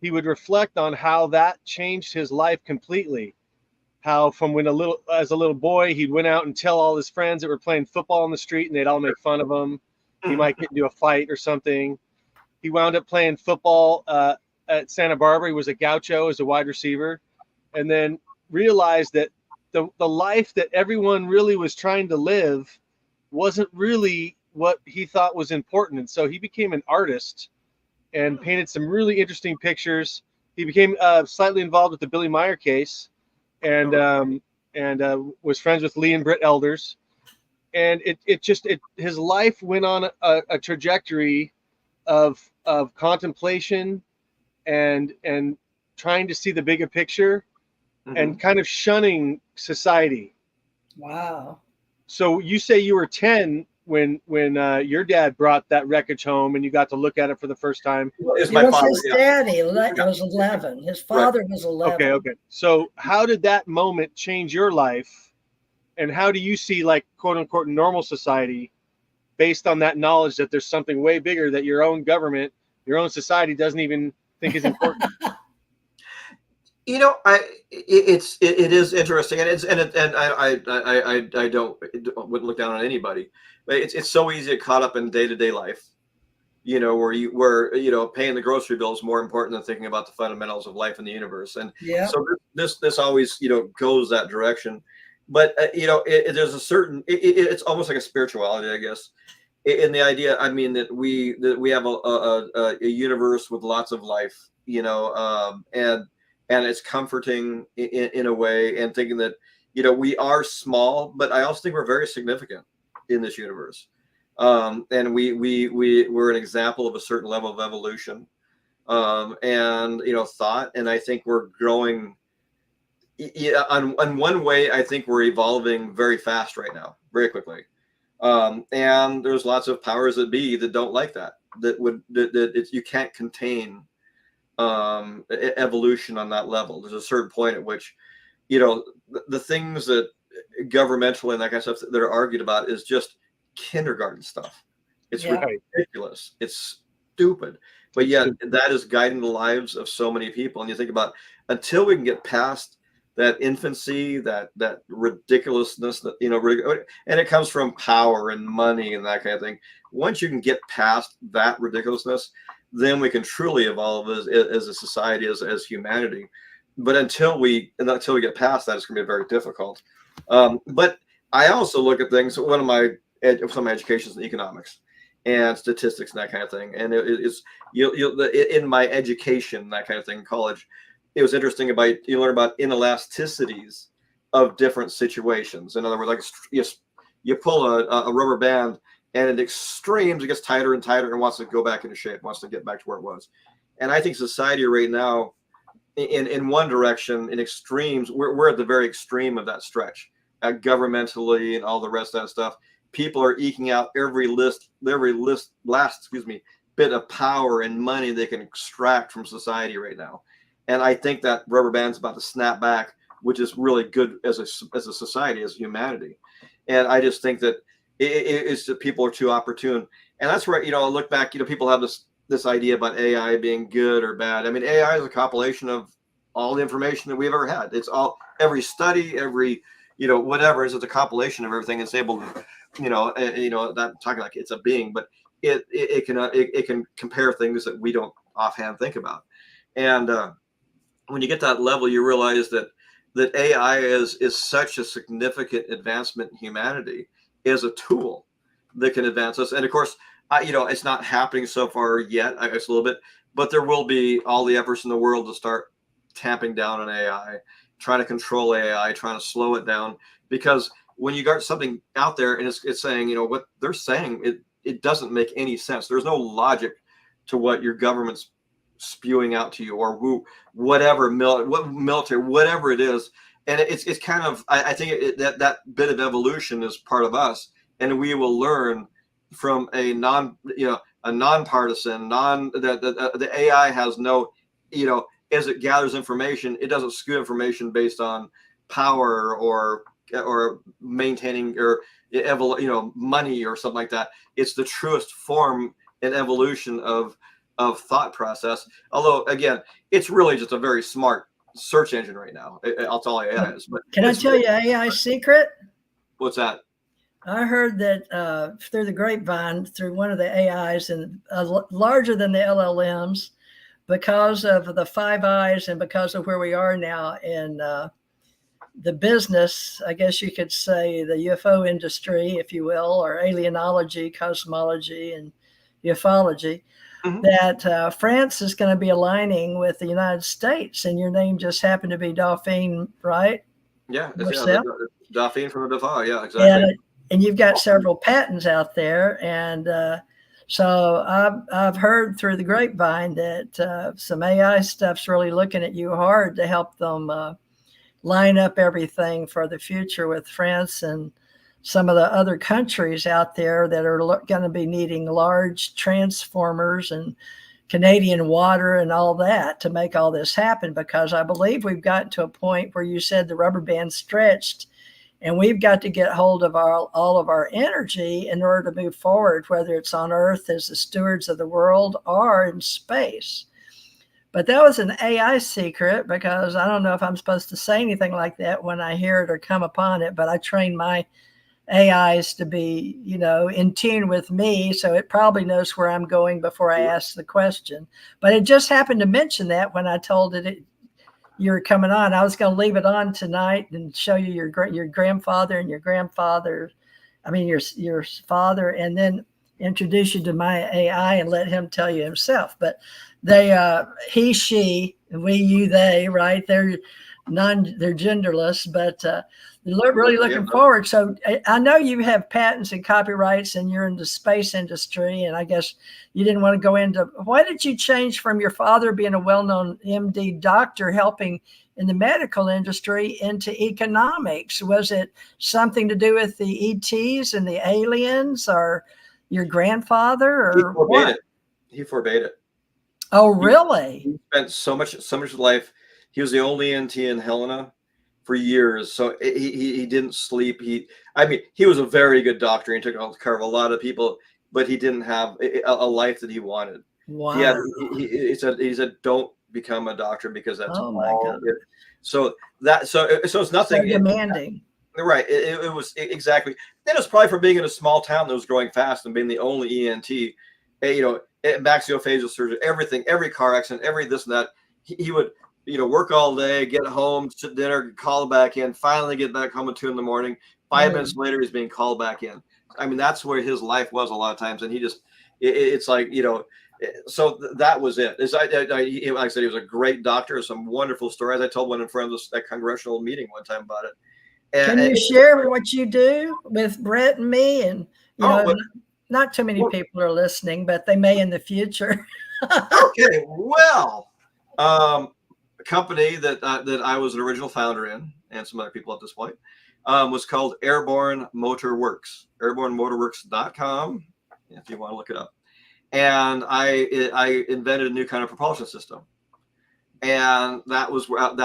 he would reflect on how that changed his life completely. How from as a little boy, he'd went out and tell all his friends that were playing football on the street, and they'd all make fun of him. He might get into a fight or something. He wound up playing football at Santa Barbara. He was a gaucho as a wide receiver, and then realized that the life that everyone really was trying to live wasn't really what he thought was important. And so he became an artist and painted some really interesting pictures. He became slightly involved with the Billy Meyer case, and was friends with Lee and Britt Elders. And his life went on a trajectory of contemplation and trying to see the bigger picture, and kind of shunning society. Wow. So you say you were 10 when your dad brought that wreckage home and you got to look at it for the first time. It was his daddy. Was 11. His father was 11. Okay. So how did that moment change your life? And how do you see, like, quote unquote, normal society based on that knowledge that there's something way bigger that your own government, your own society doesn't even think is important? It is interesting, and I wouldn't look down on anybody, but it's so easy to get caught up in day-to-day life, where paying the grocery bill is more important than thinking about the fundamentals of life in the universe. And so this always goes that direction. But there's a certain it's almost like a spirituality, I guess, in the idea. I mean that we have a universe with lots of life, and it's comforting in a way, and thinking that we are small, but I also think we're very significant in this universe, and we're an example of a certain level of evolution, and thought, and I think we're growing. On one way, I think we're evolving very fast right now, very quickly, and there's lots of powers that be that don't like that you can't contain evolution on that level. There's a certain point at which the things that governmentally and that kind of stuff that are argued about is just kindergarten stuff. It's ridiculous. It's stupid, but yet that is guiding the lives of so many people. And you think about, until we can get past that infancy, that ridiculousness, that and it comes from power and money and that kind of thing. Once you can get past that ridiculousness, then we can truly evolve as a society, as humanity. But until we get past that, it's going to be very difficult. But I also look at things. Some of my education is in economics and statistics and that kind of thing. And in my education, that kind of thing in college, it was interesting you learn about inelasticities of different situations. In other words, like you pull a rubber band, and at extremes, it gets tighter and tighter and wants to go back into shape, wants to get back to where it was. And I think society right now, in one direction, in extremes, we're at the very extreme of that stretch, governmentally and all the rest of that stuff. People are eking out every last bit of power and money they can extract from society right now. And I think that rubber band's about to snap back, which is really good as a society, as humanity. And I just think that it's that people are too opportune. And that's where, I look back, people have this idea about AI being good or bad. I mean, AI is a compilation of all the information that we've ever had. It's every study, every, whatever is a compilation of everything. It's able to, not talking like it's a being, but it can compare things that we don't offhand think about. And when you get to that level, you realize that that AI is such a significant advancement in humanity as a tool that can advance us. And of course, it's not happening so far yet. I guess a little bit, but there will be all the efforts in the world to start tamping down on AI, trying to control AI, trying to slow it down. Because when you got something out there and it's saying, what they're saying, it doesn't make any sense. There's no logic to what your government's spewing out to you, or whatever military, whatever it is. And it's kind of, I think that bit of evolution is part of us, and we will learn from a nonpartisan, the AI has no, as it gathers information, it doesn't skew information based on power or maintaining or money or something like that. It's the truest form and evolution of thought process. Although again, it's really just a very smart search engine right now. That's all AI is. But can I tell you AI secret? What's that? I heard that through the grapevine, through one of the AIs, and larger than the LLMs, because of the Five Eyes and because of where we are now in the business, I guess you could say the UFO industry, if you will, or alienology, cosmology, and ufology, that France is going to be aligning with the United States, and your name just happened to be Dauphine, right? Yeah, Marcel? Dauphine from the Dauphine. Yeah, exactly. And you've got several patents out there, and so I've heard through the grapevine that some AI stuff's really looking at you hard to help them line up everything for the future with France and some of the other countries out there that are going to be needing large transformers and Canadian water and all that to make all this happen, because I believe we've gotten to a point where you said the rubber band's stretched, and we've got to get hold of all of our energy in order to move forward, whether it's on Earth as the stewards of the world or in space. But that was an AI secret, because I don't know if I'm supposed to say anything like that when I hear it or come upon it, but I train my AIs to be, in tune with me, so it probably knows where I'm going before I ask the question. But it just happened to mention that when I told it you were coming on. I was going to leave it on tonight and show you your grandfather and your grandfather, your father, and then introduce you to my AI and let him tell you himself. But they, he, she, we, you, they, right? They're genderless, but they're really looking forward. So I know you have patents and copyrights, and you're in the space industry, and I guess you didn't want to go into, why did you change from your father being a well-known MD doctor helping in the medical industry into economics? Was it something to do with the ETs and the aliens, or your grandfather, or what? He forbade it. Oh, really? He spent so much of life. He was the only NT in Helena for years, so he didn't sleep. He was a very good doctor. He took care of a lot of people, but he didn't have a life that he wanted. Wow. He said, don't become a doctor, because that's my God. So it's nothing. So demanding. Right. It was exactly. Then it's probably from being in a small town that was growing fast and being the only ENT, maxillofacial surgery, everything, every car accident, every this and that. He would, work all day, get home, sit dinner, call back in, finally get back home at 2 a.m. 5 minutes later, he's being called back in. That's where his life was a lot of times. And he just, it's like, so that was it. Like I said, he was a great doctor. Some wonderful stories. I told one in front of that congressional meeting one time about it. Can you share what you do with Brett and me? And, not too many people are listening, but they may in the future. Okay. Well, a company that I was an original founder in, and some other people at this point, was called Airborne Motor Works, airbornemotorworks.com, if you want to look it up. And I invented a new kind of propulsion system. And that's where I did.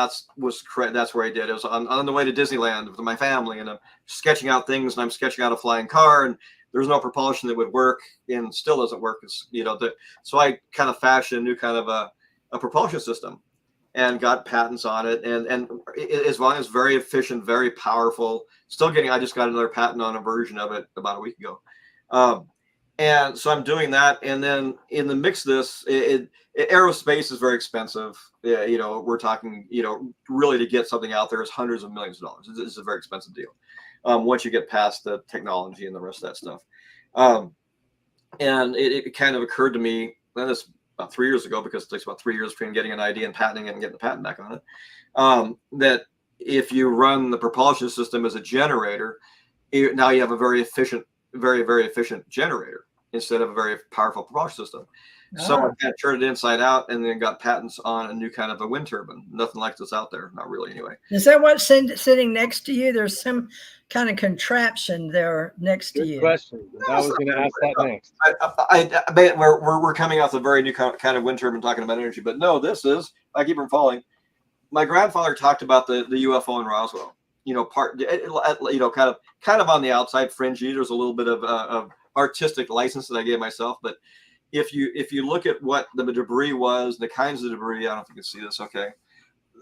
It was on the way to Disneyland with my family, and I'm sketching out things, and I'm sketching out a flying car, and there's no propulsion that would work, and still doesn't work. So I kind of fashioned a new kind of a propulsion system, and got patents on it, and as long as very efficient, very powerful. I just got another patent on a version of it about a week ago. And so I'm doing that, and then in the mix of this, aerospace is very expensive. Yeah, we're talking, really to get something out there is hundreds of millions of dollars. It's a very expensive deal. Once you get past the technology and the rest of that stuff. And it kind of occurred to me, and this about 3 years ago, because it takes about 3 years between getting an idea and patenting it and getting the patent back on it, that if you run the propulsion system as a generator, now you have a very efficient, very, very efficient generator instead of a very powerful propulsion system. So I kind of turned it inside out and then got patents on a new kind of a wind turbine. Nothing like this out there. Not really, anyway. Is that what's sitting next to you? There's some kind of contraption there next to you. Good question. I was going to ask that next. We're coming off a very new kind of wind turbine talking about energy, but no, this is, I keep from falling. My grandfather talked about the UFO in Roswell. Kind of on the outside fringy. There's a little bit of artistic license that I gave myself, but if you look at what the debris was, the kinds of debris, I don't know if you can see this. Okay,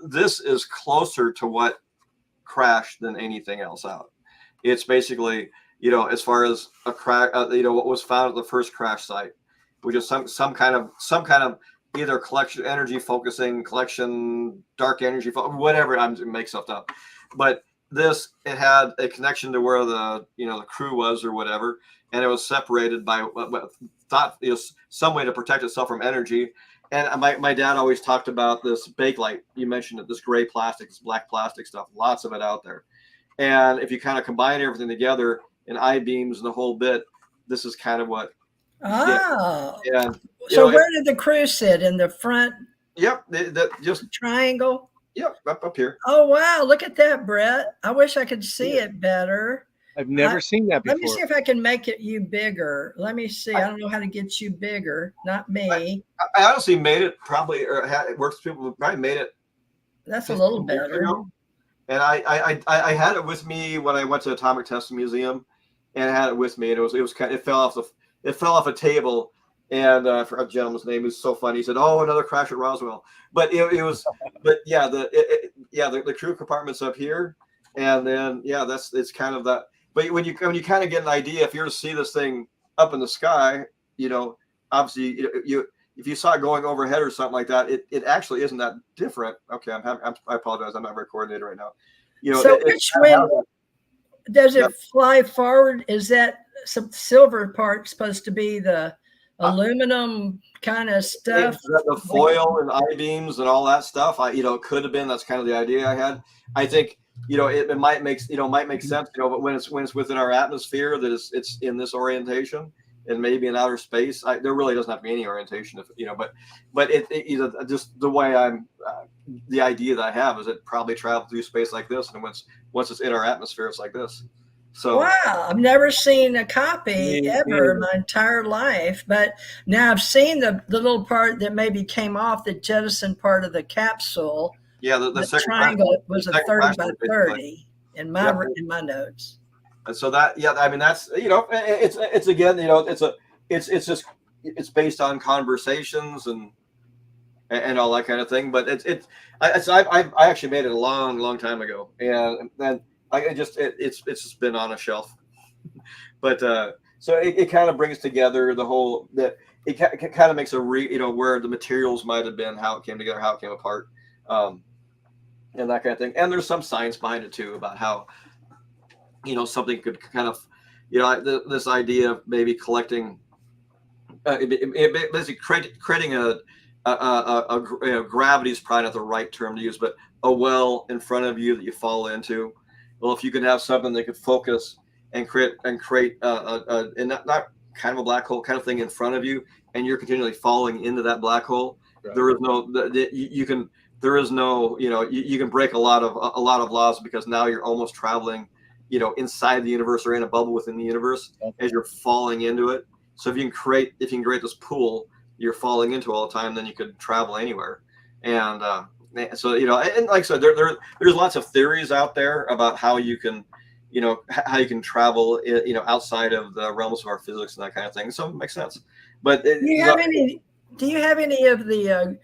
this is closer to what crashed than anything else out. It's basically, as far as a crash, what was found at the first crash site, which is some kind of either collection, energy focusing, collection, dark energy, whatever. I'm make stuff up, but it had a connection to where the crew was or whatever, and it was separated by what thought some way to protect itself from energy. And my dad always talked about this bakelite. You mentioned it, this gray plastic, this black plastic stuff, lots of it out there. And if you kind of combine everything together in I-beams and the whole bit, this is kind of what. Oh. And, so where did the crew sit? In the front? Yep. Just triangle? Yep. Up here. Oh, wow. Look at that, Brett. I wish I could see it better. I've never seen that before. Let me see if I can make you bigger. Let me see. I don't know how to get you bigger. Not me. I honestly made it probably, or it works. People probably made it. That's a little better. And I had it with me when I went to Atomic Testing Museum, and I had it with me, and it fell off a table, and I forgot the gentleman's name. It was so funny. He said, "Oh, another crash at Roswell." But it was, but yeah, the crew compartment's up here, and then it's kind of that. But when you kind of get an idea, if you're to see this thing up in the sky, obviously if you saw it going overhead or something like that, it actually isn't that different. Okay, I apologize. I'm not very coordinated right now. So which wind does it fly forward? Is that some silver part supposed to be the aluminum kind of stuff? The foil and I-beams and all that stuff. It could have been. That's kind of the idea I had. I think it might make sense. But when it's within our atmosphere, that it's in this orientation. And maybe in outer space, there really doesn't have to be any orientation, but it just the way the idea that I have is it probably traveled through space like this, and once it's in our atmosphere, it's like this. So wow, I've never seen a copy ever in my entire life, but now I've seen the little part that maybe came off the jettison part of the capsule. Yeah, the second triangle was a 30 by 30 in my notes. And so that's it's again, it's based on conversations and all that kind of thing. But I actually made it a long time ago, and then it's just been on a shelf. But so it kind of brings together the whole it kind of makes where the materials might have been, how it came together, how it came apart, and that kind of thing. And there's some science behind it too about how. Something could kind of, this idea of maybe collecting, basically creating a gravity is probably not the right term to use, but a well in front of you that you fall into. Well, if you could have something that could focus and create and not kind of a black hole kind of thing in front of you, and you're continually falling into that black hole, right. There is no, you can break a lot of laws because now you're almost traveling inside the universe or in a bubble within the universe as you're falling into it. So if you can create this pool you're falling into all the time, then you could travel anywhere. And so and like I said, there's lots of theories out there about how you can travel outside of the realms of our physics and that kind of thing. So it makes sense. But do you have any of the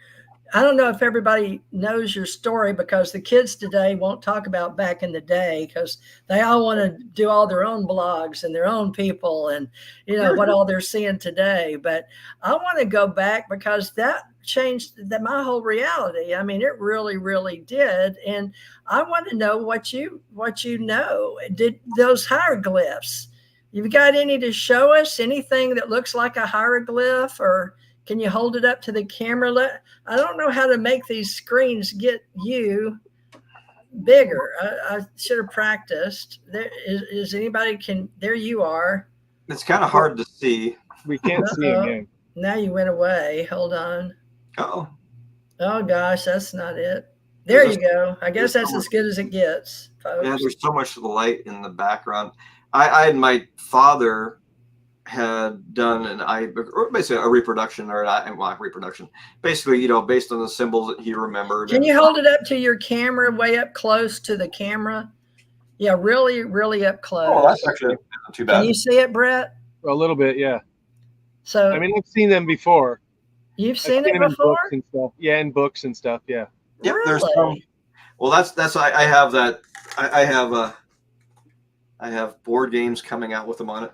I don't know if everybody knows your story, because the kids today won't talk about back in the day, because they all want to do all their own blogs and their own people and, what all they're seeing today. But I want to go back, because that changed my whole reality. I mean, it really, really did. And I want to know what you know. Did those hieroglyphs, you've got any to show us? Anything that looks like a hieroglyph, or can you hold it up to the camera? I don't know how to make these screens get you bigger. I should have practiced. There is anybody there you are. It's kind of hard to see. We can't see him. Yeah. Now you went away. Hold on. Oh. Oh gosh, that's not it. There you go. I guess that's as good as it gets, folks. Yeah, there's so much light in the background. I my father had done basically a reproduction, or reproduction, basically, based on the symbols that he remembered. Can you hold it up to your camera, way up close to the camera? Yeah, really, really up close. Oh, that's actually not too bad. Can you see it, Brett? A little bit, yeah. So I mean, I've seen them before. You've seen it before? In books and stuff. Yeah, in books and stuff. Yeah. Yep. Really? There's some. Well, that's I have that. I have board games coming out with them on it.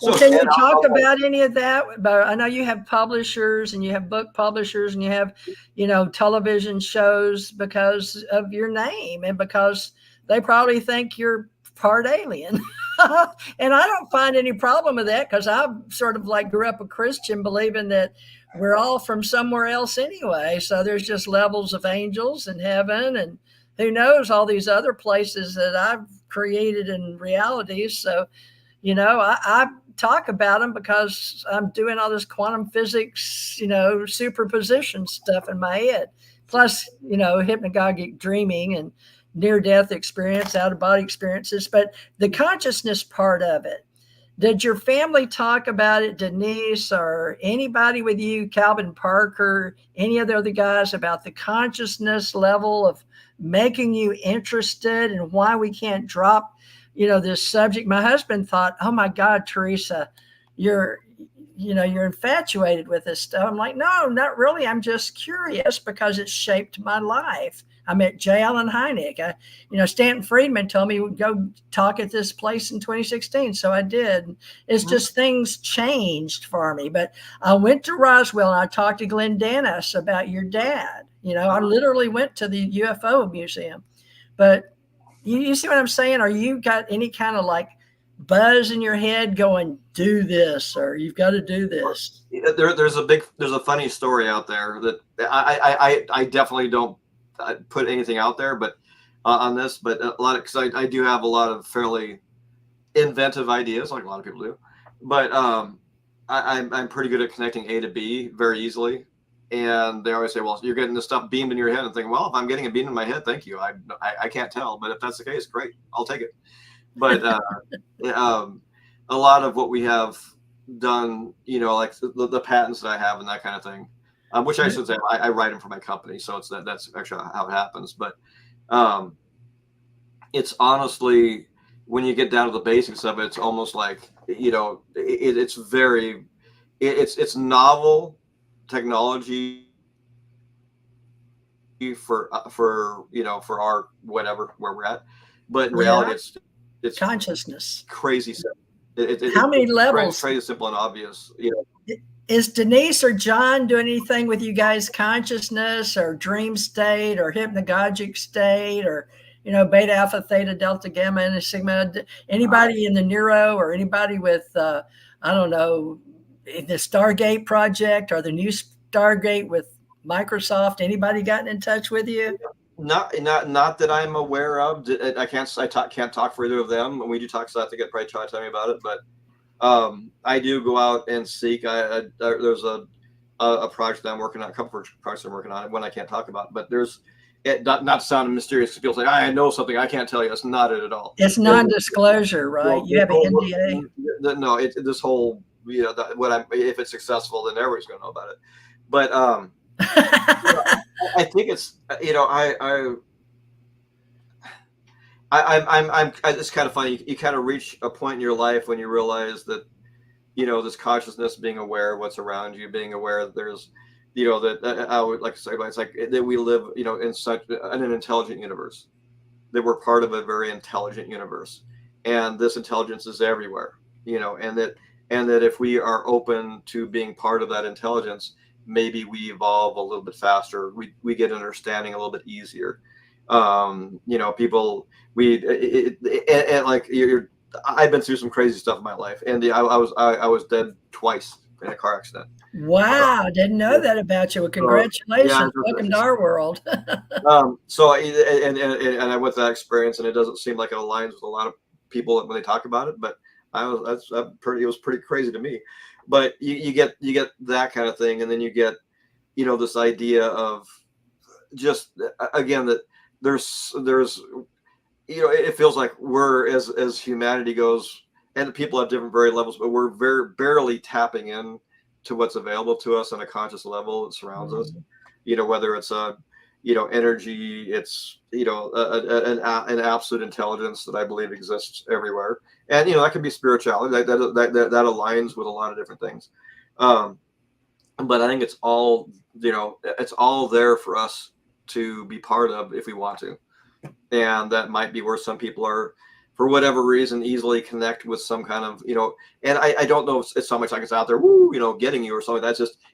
Well, can you talk about any of that? But I know you have publishers, and you have book publishers, and you have, television shows because of your name, and because they probably think you're part alien. And I don't find any problem with that, because I sort of grew up a Christian, believing that we're all from somewhere else anyway. So there's just levels of angels in heaven, and who knows, all these other places that I've created in realities. So, I talk about them because I'm doing all this quantum physics, superposition stuff in my head. Plus, hypnagogic dreaming and near-death experience, out-of-body experiences. But the consciousness part of it, did your family talk about it, Denise, or anybody with you, Calvin Parker, any of the other guys, about the consciousness level of making you interested, and why we can't drop, this subject? My husband thought, oh my God, Teresa, you're infatuated with this stuff. I'm like, no, not really. I'm just curious because it shaped my life. I met J. Allen Hynek. Stanton Friedman told me we'd go talk at this place in 2016. So I did. It's just things changed for me. But I went to Roswell, and I talked to Glenn Dennis about your dad. I literally went to the UFO museum. But you see what I'm saying? Or you got any kind of buzz in your head going, do this, or you've got to do this? There's a funny story out there that I definitely don't put anything out there, but on this, but a lot of, because I do have a lot of fairly inventive ideas, like a lot of people do, but I'm pretty good at connecting A to B very easily. And they always say, well, you're getting this stuff beamed in your head, and thinking, well, if I'm getting a beam in my head, thank you. I can't tell, but if that's the case, great, I'll take it. But a lot of what we have done, like the patents that I have and that kind of thing, which I should say, I write them for my company, so that's actually how it happens. But it's honestly, when you get down to the basics of it, it's almost like, it's novel technology for our whatever, where we're at, but in reality, it's consciousness, crazy simple. How many levels? Crazy simple and obvious. Is Denise or John doing anything with you guys' consciousness, or dream state, or hypnagogic state, or beta, alpha, theta, delta, gamma, and sigma? Anybody in the neuro, or anybody with I don't know, the Stargate project, or the new Stargate with Microsoft? Anybody gotten in touch with you? Not that I'm aware of. I can't talk for either of them. When we do talk, so I have to get probably try to tell me about it. But I do go out and seek. There's a project that I'm working on, a couple of projects I'm working on. One I can't talk about, but there's not to sound mysterious, because people say I know something I can't tell you. It's not it at all. It's non-disclosure, right? Well, you have an NDA. No, this whole if it's successful, then everybody's going to know about it. But I think it's it's kind of funny. You kind of reach a point in your life when you realize that this consciousness, being aware of what's around you, being aware that there's you know, that I would like to say, but it's like that we live, you know, in an intelligent universe, that we're part of a very intelligent universe, and this intelligence is everywhere, you know, and that if we are open to being part of that intelligence, maybe we evolve a little bit faster. We get understanding a little bit easier. You know, people and like I've been through some crazy stuff in my life, and I was dead twice in a car accident. Wow, didn't know that about you. Well, So yeah, congratulations. Welcome to our world. so and I went through that experience, and it doesn't seem like it aligns with a lot of people when they talk about it, but it was pretty crazy to me. But you get that kind of thing, and then you get, you know, this idea of just again that there's you know, it feels like we're as humanity goes, and people have different very levels, but we're very barely tapping in to what's available to us on a conscious level that surrounds us. You know, whether it's a, you know, energy, it's, you know, an absolute intelligence that I believe exists everywhere, and you know, that can be spirituality that aligns with a lot of different things. But I think it's all, you know, it's all there for us to be part of if we want to. And that might be where some people are, for whatever reason, easily connect with some kind of, you know, and I don't know if it's so much like it's out there, woo, you know, getting you or something.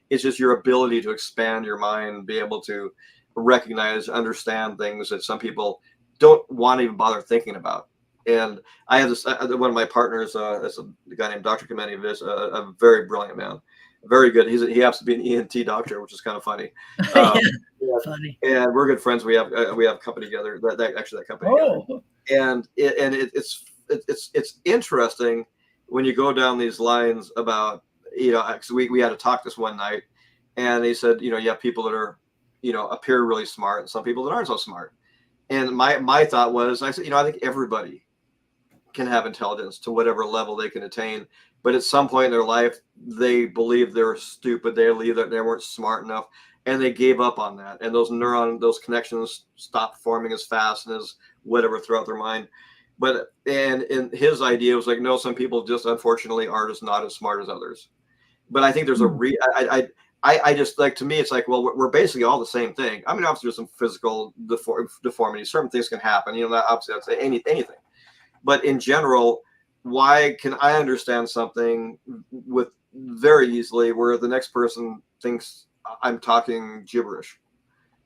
It's just your ability to expand your mind, be able to recognize, understand things that some people don't want to even bother thinking about. And I have this, one of my partners is a guy named Dr. Kameni, a very brilliant man, very good. He happens to be an ENT doctor, which is kind of funny. Yeah, Yeah. funny. And we're good friends. We have company together. That company together. And it's interesting when you go down these lines about, you know, cause we had a talk this one night, and he said, you know, you have people that are, you know, appear really smart, and some people that aren't so smart. And my thought was, I said, you know, I think everybody can have intelligence to whatever level they can attain, but at some point in their life they believe they're stupid, they believe that they weren't smart enough, and they gave up on that, and those connections stopped forming as fast and as whatever throughout their mind. But and his idea was like, no, some people just unfortunately are just not as smart as others. But I think there's I just, like, to me it's like, well, we're basically all the same thing. I mean, obviously there's some physical deformity, certain things can happen, you know, that obviously that's anything. But in general, why can I understand something with very easily where the next person thinks I'm talking gibberish,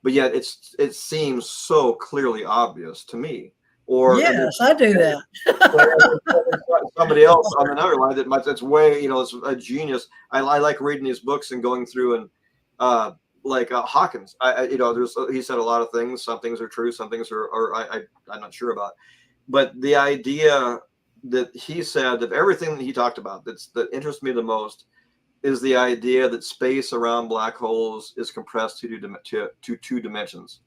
but yet it seems so clearly obvious to me. Or yes, I do that. somebody else on another line that's way, you know, it's a genius. I like reading these books and going through and like Hawkins. You know, he said a lot of things. Some things are true, some things are I'm not sure about. But the idea that he said, of everything that he talked about, that interests me the most, is the idea that space around black holes is compressed to two dimensions.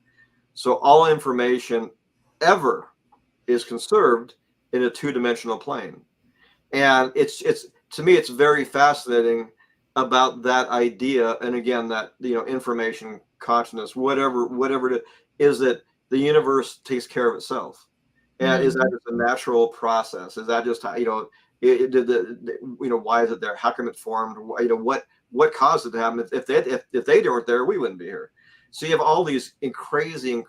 So all information ever is conserved in a two-dimensional plane. And it's to me, it's very fascinating about that idea. And again, that, you know, information, consciousness, whatever it is, that the universe takes care of itself. And is that just a natural process? Is that just how, you know, you know, why is it there? How come it formed? You know, what caused it to happen? If they weren't there, we wouldn't be here. So you have all these crazy,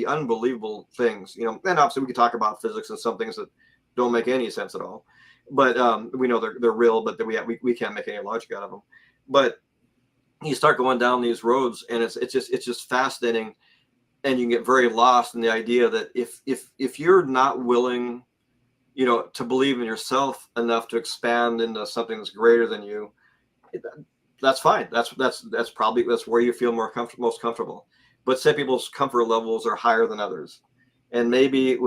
unbelievable things, you know. And obviously we could talk about physics and some things that don't make any sense at all, but we know they're real, but we can't make any logic out of them. But you start going down these roads, and it's just fascinating. And you can get very lost in the idea that if you're not willing, you know, to believe in yourself enough to expand into something that's greater than you, that's fine. That's probably where you feel most comfortable. But some people's comfort levels are higher than others, and maybe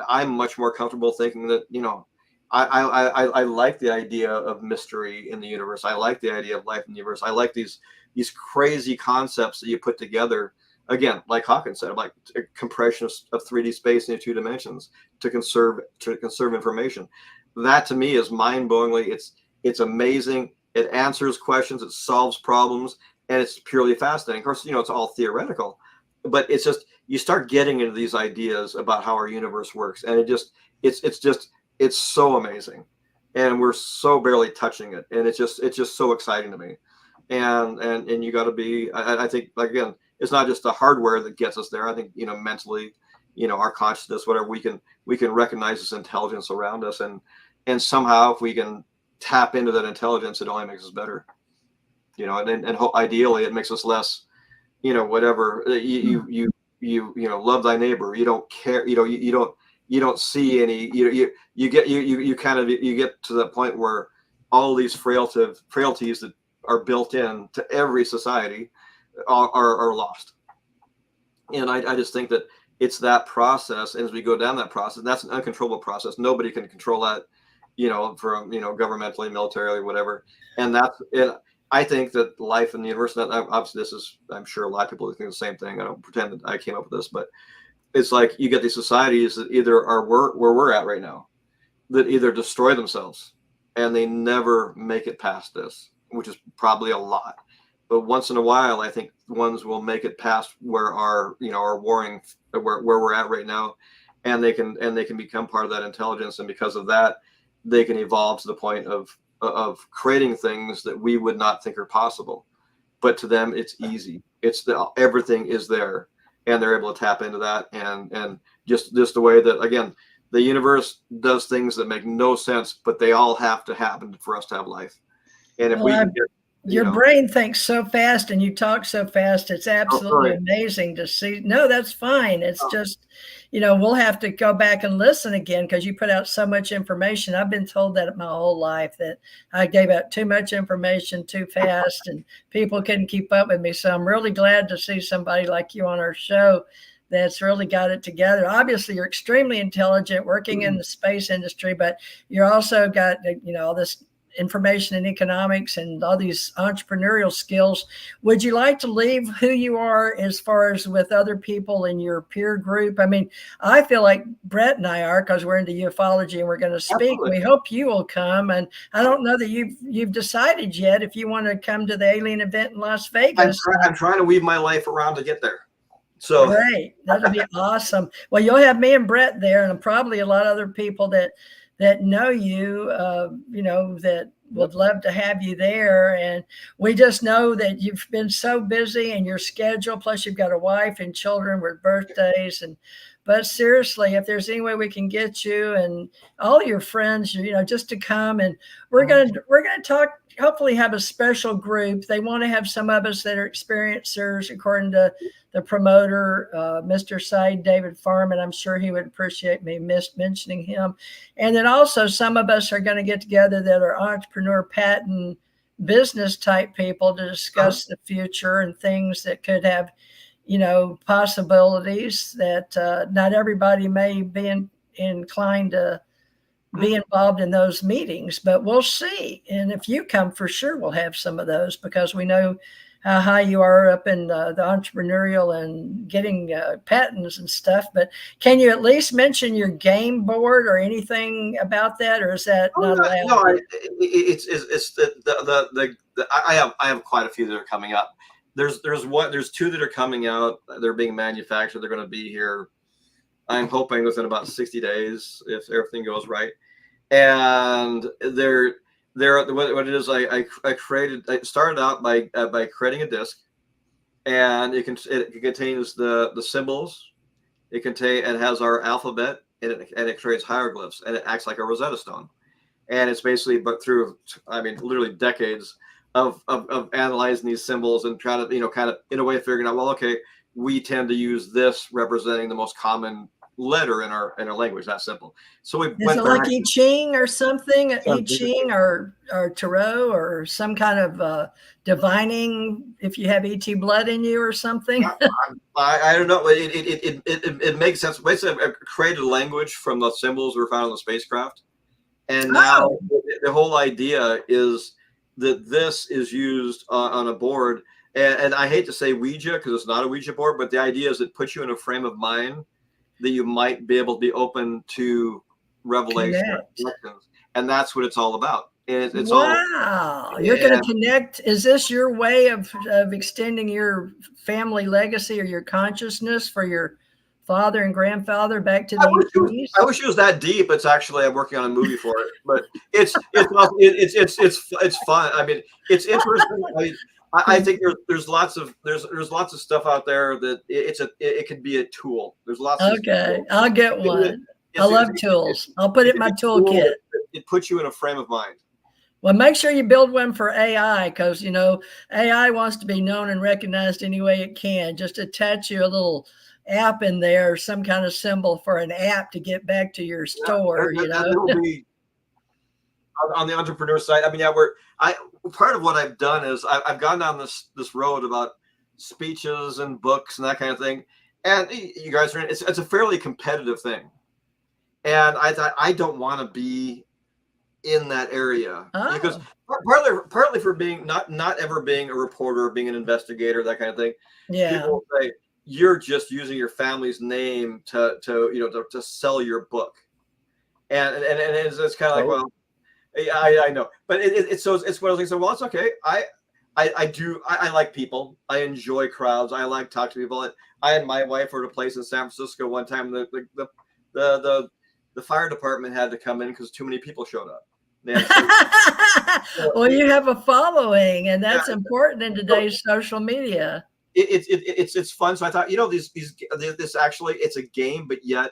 I'm much more comfortable thinking that, you know, I like the idea of mystery in the universe. I like the idea of life in the universe. I like these crazy concepts that you put together. Again, like Hawkins said, like compression of 3D space into two dimensions to conserve information. That to me is mind-blowingly. It's amazing. It answers questions. It solves problems, and it's purely fascinating. Of course, you know, it's all theoretical, but it's just, you start getting into these ideas about how our universe works, and it's so amazing, and we're so barely touching it, and it's just so exciting to me. and you got to be. I think, again, it's not just the hardware that gets us there. I think, mentally, our consciousness, whatever, we can recognize this intelligence around us, and somehow if we can tap into that intelligence, it only makes us better. And ideally it makes us less, whatever, you love thy neighbor. You don't care, you don't see any, you get to that point where all these frailties that are built in to every society are lost. And I just think that it's that process. And as we go down that process, that's an uncontrollable process. Nobody can control that, from, governmentally, militarily, whatever. And that's it. I think that life in the universe, and obviously this is, I'm sure a lot of people think the same thing. I don't pretend that I came up with this, but it's like you get these societies that either are where we're at right now, that either destroy themselves and they never make it past this, which is probably a lot. But once in a while, I think ones will make it past where our warring, where we're at right now, and they can become part of that intelligence, and because of that, they can evolve to the point of creating things that we would not think are possible. But to them, it's easy. Everything is there, and they're able to tap into that, and just the way that, again, the universe does things that make no sense, but they all have to happen for us to have life. And if we can get, your brain thinks so fast and you talk so fast. It's absolutely amazing to see. No, that's fine. It's just, we'll have to go back and listen again because you put out so much information. I've been told that my whole life, that I gave out too much information too fast and people couldn't keep up with me. So I'm really glad to see somebody like you on our show that's really got it together. Obviously, you're extremely intelligent, working in the space industry, but you're also got, all this information in economics and all these entrepreneurial skills. Would you like to leave who you are as far as with other people in your peer group? I mean, I feel like Brett and I are, because we're into ufology and we're going to speak. Absolutely. We hope you will come. And I don't know that you've decided yet if you want to come to the alien event in Las Vegas. I'm trying to weave my life around to get there. So great. That'll be awesome. Well, you'll have me and Brett there, and probably a lot of other people that know you, that would love to have you there. And we just know that you've been so busy in your schedule. Plus you've got a wife and children with birthdays. But seriously, if there's any way we can get you and all your friends, just to come, and we're going to talk, hopefully have a special group. They want to have some of us that are experiencers, according to the promoter, Mr. Said David Farman. I'm sure he would appreciate me mentioning him. And then also some of us are going to get together that are entrepreneur, patent, business type people to discuss the future and things that could have, possibilities that not everybody may be inclined to be involved in those meetings, but we'll see. And if you come, for sure we'll have some of those, because we know how high you are up in the entrepreneurial and getting patents and stuff. But can you at least mention your game board or anything about that, or is that not allowed? No, I have quite a few that are coming up. There's two that are coming out. They're being manufactured. They're going to be here, I'm hoping, within about 60 days if everything goes right. And they're what it is. I started out by creating a disc, and it contains the symbols. It has our alphabet, and it creates hieroglyphs, and it acts like a Rosetta Stone. And it's basically, but through, literally decades of analyzing these symbols and trying to, kind of in a way figuring out, well, okay, we tend to use this representing the most common letter in our language. That's simple. So we went like I Ching or something, I Ching or tarot or some kind of divining, if you have ET blood in you or something. I don't know. It makes sense. Basically, I've created a language from the symbols we were found on the spacecraft, and now the whole idea is that this is used on a board. And I hate to say Ouija, because it's not a Ouija board, but the idea is it puts you in a frame of mind that you might be able to be open to revelation, and that's what it's all about. And it's wow, you're going to connect. Is this your way of extending your family legacy or your consciousness for your father and grandfather back to I the wish it was, ETs? I wish it was that deep. It's actually, I'm working on a movie for it, but it's fun. I mean, it's interesting. I think there's lots of stuff out there that it could be a tool. There's lots of Okay, I'll get one. I love tools. I'll put it in my toolkit. It puts you in a frame of mind. Well, make sure you build one for AI, because, you know, AI wants to be known and recognized any way it can. Just attach you a little app in there, some kind of symbol for an app to get back to your store, you know. It'll be on the entrepreneur side. I mean, yeah, part of what I've done is I've gone down this road about speeches and books and that kind of thing. And you guys are it's a fairly competitive thing. And I thought, I don't want to be in that area, because partly for being not ever being a reporter, being an investigator, that kind of thing. Yeah. People say you're just using your family's name to sell your book, and it's kind of like, well, I know, but it's one of those things. So, well, it's okay. I like people. I enjoy crowds. I like talking to people. I and my wife were at a place in San Francisco one time. The fire department had to come in because too many people showed up. Well, you have a following, and that's important in today's social media. It's fun. So I thought, this actually, it's a game, but yet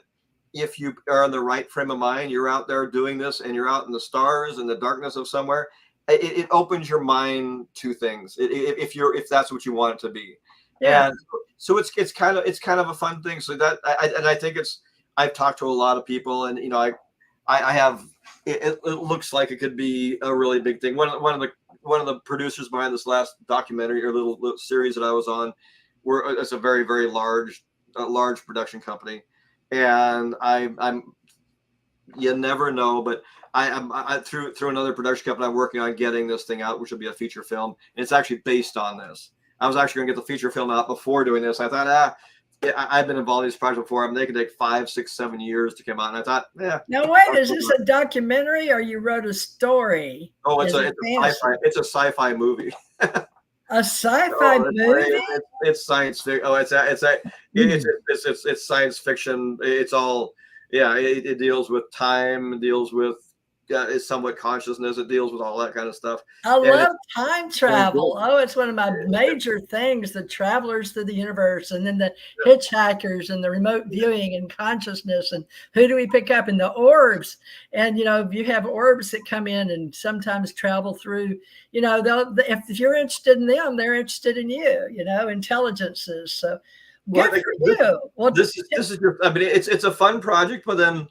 if you are in the right frame of mind, you're out there doing this, and you're out in the stars and the darkness of somewhere. It opens your mind to things if that's what you want it to be. Yeah. And so it's kind of a fun thing. So that I think I've talked to a lot of people, and I have. It looks like it could be a really big thing. One of the producers behind this last documentary or little series that I was on, it's a very, very large production company, and I'm you never know, but I through another production company, I'm working on getting this thing out, which will be a feature film, and it's actually based on this. I was actually going to get the feature film out before doing this. I thought, I've been involved in these projects before. I mean, they can take 5, 6, 7 years to come out. And I thought, Now, wait, is this a documentary or you wrote a story? Oh, it's a sci-fi movie. A sci-fi movie? It's science fiction. Oh, it's science fiction. It's all, it deals with time. It deals with it's somewhat consciousness. It deals with all that kind of stuff. I love time travel. Oh, it's one of my major things, the travelers through the universe, and then the hitchhikers and the remote viewing and consciousness, and who do we pick up, and the orbs. And, you have orbs that come in and sometimes travel through, if you're interested in them, they're interested in you, intelligences. So good for you. Well, this is I mean, it's a fun project, but then,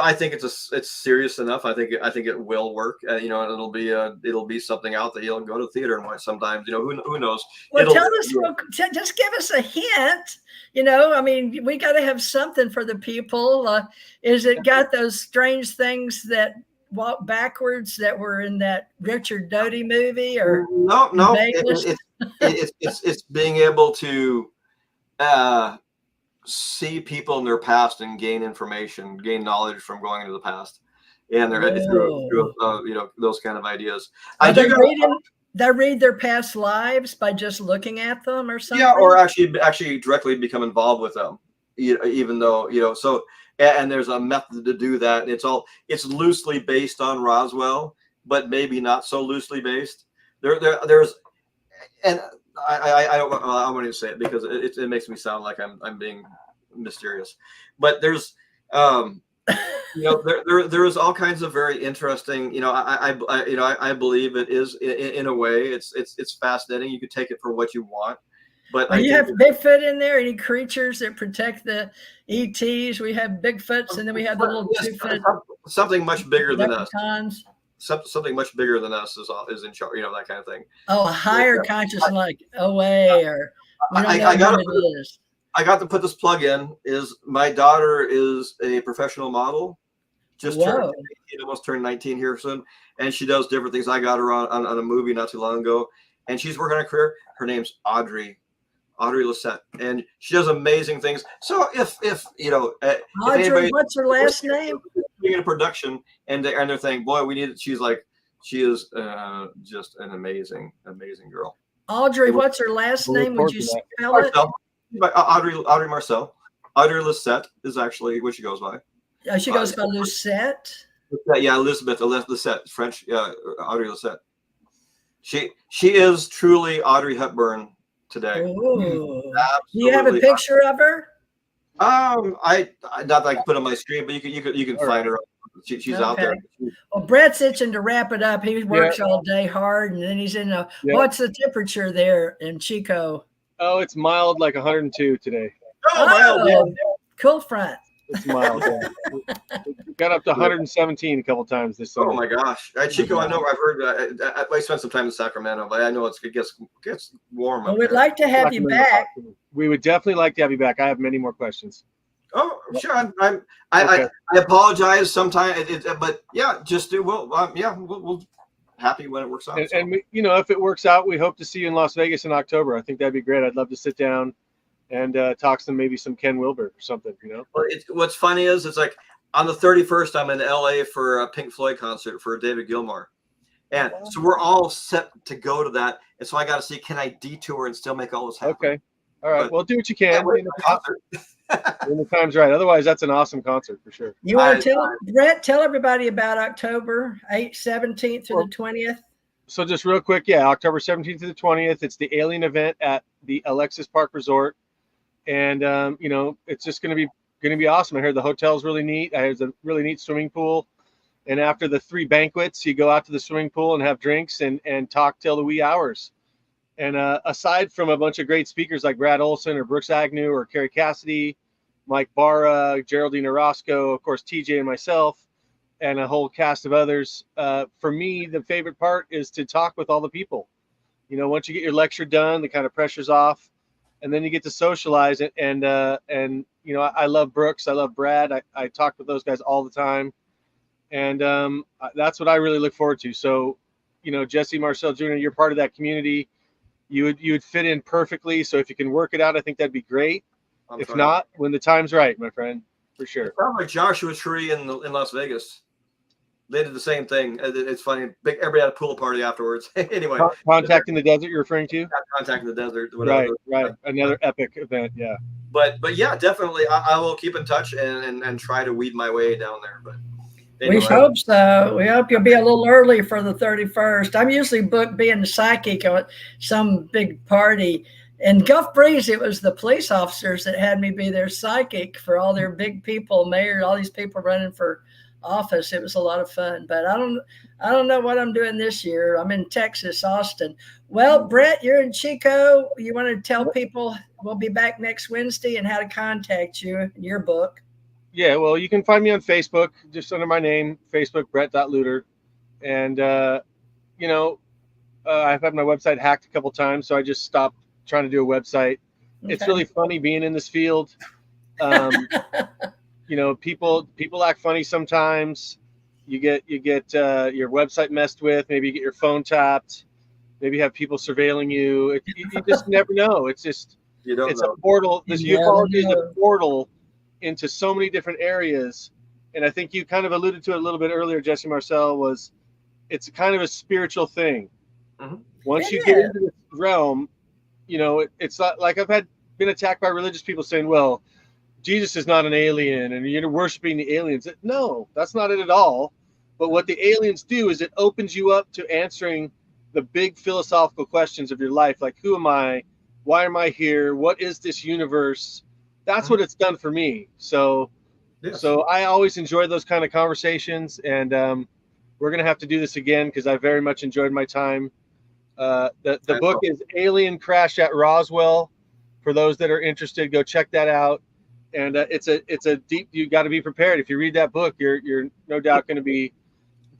I think it's serious enough. I think it will work. And it'll be something out that you'll go to theater and watch sometimes. Who knows? Well, just give us a hint. I mean, we got to have something for the people. Is it got those strange things that walk backwards that were in that Richard Doty movie? Or no, it's being able to see people in their past and gain knowledge from going into the past, and through those kind of ideas. They read their past lives by just looking at them or something. Yeah, or actually directly become involved with them, even though so. And there's a method to do that. And it's loosely based on Roswell, but maybe not so loosely based. There's and I won't even say it because it makes me sound like I'm being mysterious, but there's there is all kinds of very interesting. I believe it is in a way it's fascinating. You could take it for what you want, but you have Bigfoot in there. Any creatures that protect the ETs? We have Bigfoots, and then we have the little 2-foot something much bigger than us. Something much bigger than us is in charge, that kind of thing. Oh, a higher consciousness, like OA, or I got to put this plug in. Is my daughter is a professional model, just turned 18, almost turned 19 here soon, and she does different things. I got her on a movie not too long ago, and she's working on a career. Her name's Audrey Lissette, and she does amazing things. So if Audrey, what's her last name? Being in production, and they're saying, boy, we need it. She is just an amazing girl. Audrey, what's her last name? Would you spell it? Audrey Marcel. Audrey Lisette is actually what she goes by. She goes by Lucette. Yeah, Elizabeth Lisette, French. Audrey Lisette. She is truly Audrey Hepburn today. Ooh. Do you have a picture of her? I not that I can put on my screen, but you can find her. She's out there. Well, Brett's itching to wrap it up. He works all day hard, and then he's in a. What's the temperature there in Chico? Oh, it's mild, like 102 today. Oh, mild. Yeah. Cool front. It's mild. Yeah. Got up to 117 a couple times this summer. Oh my gosh, Chico! I know I've heard. I spent some time in Sacramento, but I know it gets warm. Well, we'd like to have you back. We would definitely like to have you back. I have many more questions. Oh, sure. I apologize sometimes, but yeah, just do. We'll happy when it works out. And we, if it works out, we hope to see you in Las Vegas in October. I think that'd be great. I'd love to sit down and talk to maybe some Ken Wilber or something. Well, what's funny is it's like on the 31st, I'm in LA for a Pink Floyd concert for David Gilmour, and so we're all set to go to that. And so I got to see, can I detour and still make all this happen? Okay. All right. Well, do what you can. When the time's right. Otherwise, that's an awesome concert for sure. You want to tell everybody about October 17th through the 20th? So just real quick, October 17th to the 20th. It's the Alien event at the Alexis Park Resort, and it's just going to be awesome. I heard the hotel's really neat. I heard a really neat swimming pool, and after the 3 banquets, you go out to the swimming pool and have drinks and talk till the wee hours. And aside from a bunch of great speakers like Brad Olson or Brooks Agnew or Kerry Cassidy, Mike Barra, Geraldine Orozco, of course, TJ and myself, and a whole cast of others, for me, the favorite part is to talk with all the people. Once you get your lecture done, the kind of pressure's off, and then you get to socialize it. And I love Brooks. I love Brad. I talk with those guys all the time. And that's what I really look forward to. So, Jesse Marcel Jr., you're part of that community. You would fit in perfectly. So if you can work it out, I think that'd be great. If not, when the time's right, my friend, for sure. It sounds like Joshua Tree in Las Vegas. They did the same thing. It's funny. Everybody had a pool party afterwards. Anyway. Contact in the Desert you're referring to? Contact in the Desert. Right. Another epic event, yeah. But yeah, definitely. I will keep in touch and try to weed my way down there. But anyway. We hope so. We hope you'll be a little early for the 31st. I'm usually booked being a psychic at some big party. In Gulf Breeze, it was the police officers that had me be their psychic for all their big people, mayor, all these people running for office. It was a lot of fun, but I don't know what I'm doing this year. I'm in Texas, Austin. Well, Brett, you're in Chico. You want to tell people we'll be back next Wednesday and how to contact you and your book? Yeah, well, you can find me on Facebook, just under my name, Facebook, Brett.Luter. And, I've had my website hacked a couple times, so I just stopped trying to do a website. Okay. It's really funny being in this field. People act funny sometimes. You get your website messed with. Maybe you get your phone tapped. Maybe you have people surveilling you. You just never know. It's just a portal. This ufology is a portal into so many different areas. And I think you kind of alluded to it a little bit earlier, Jesse Marcel, it's kind of a spiritual thing. Mm-hmm. Once you get into this realm, it's not like I've been attacked by religious people saying, well, Jesus is not an alien and you're worshiping the aliens. No, that's not it at all. But what the aliens do is it opens you up to answering the big philosophical questions of your life. Like, who am I? Why am I here? What is this universe? That's what it's done for me. So I always enjoy those kind of conversations. And we're going to have to do this again because I very much enjoyed my time. The book is Alien Crash at Roswell. For those that are interested, go check that out. And it's a deep. You got to be prepared. If you read that book, you're no doubt going to be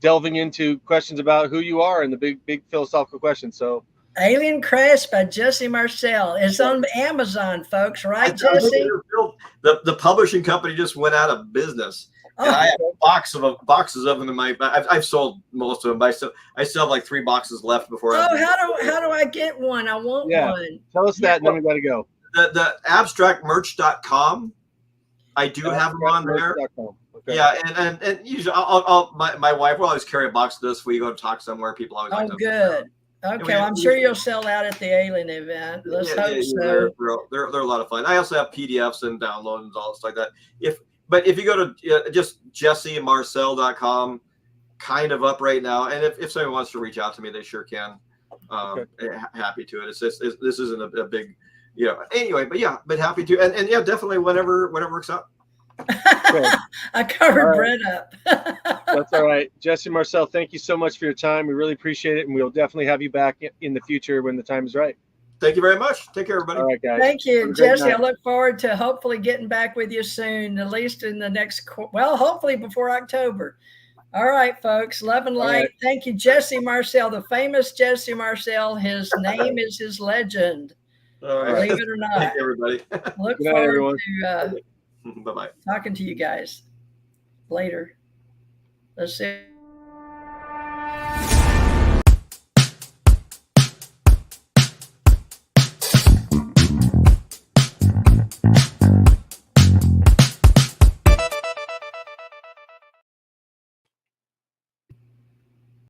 delving into questions about who you are and the big philosophical questions. So, Alien Crash by Jesse Marcel. It's on Amazon, folks. Right, Jesse? The publishing company just went out of business. And I have boxes of them in my. I've sold most of them, but I still have like 3 boxes left before. How do I get one? I want one. Tell us that, and then we got to go. The abstractmerch.com. I do have them on there. Okay. Yeah, and usually my wife will always carry a box of this when you go to talk somewhere. People always like to. Good. Okay, well, I'm sure you'll sell out at the alien event. Let's hope so. They're a lot of fun. I also have PDFs and downloads and all stuff like that. But if you go to just jessemarcel.com, kind of up right now, and if someone wants to reach out to me, they sure can. Happy to it. It's just this isn't a big, Anyway, but happy to, and yeah, definitely whenever works out. I covered Brett up. That's all right. Jesse Marcel, thank you so much for your time. We really appreciate it, and we'll definitely have you back in the future when the time is right. Thank you very much. Take care, everybody. All right, guys. Thank you, Jesse. I look forward to hopefully getting back with you soon, at least in the next, hopefully before October. All right, folks. Love and light. Right. Thank you, Jesse Marcel, the famous Jesse Marcel. His name is his legend. All right. Believe it or not. Thank you, everybody. Look forward to bye-bye. talking to you guys later. Let's see.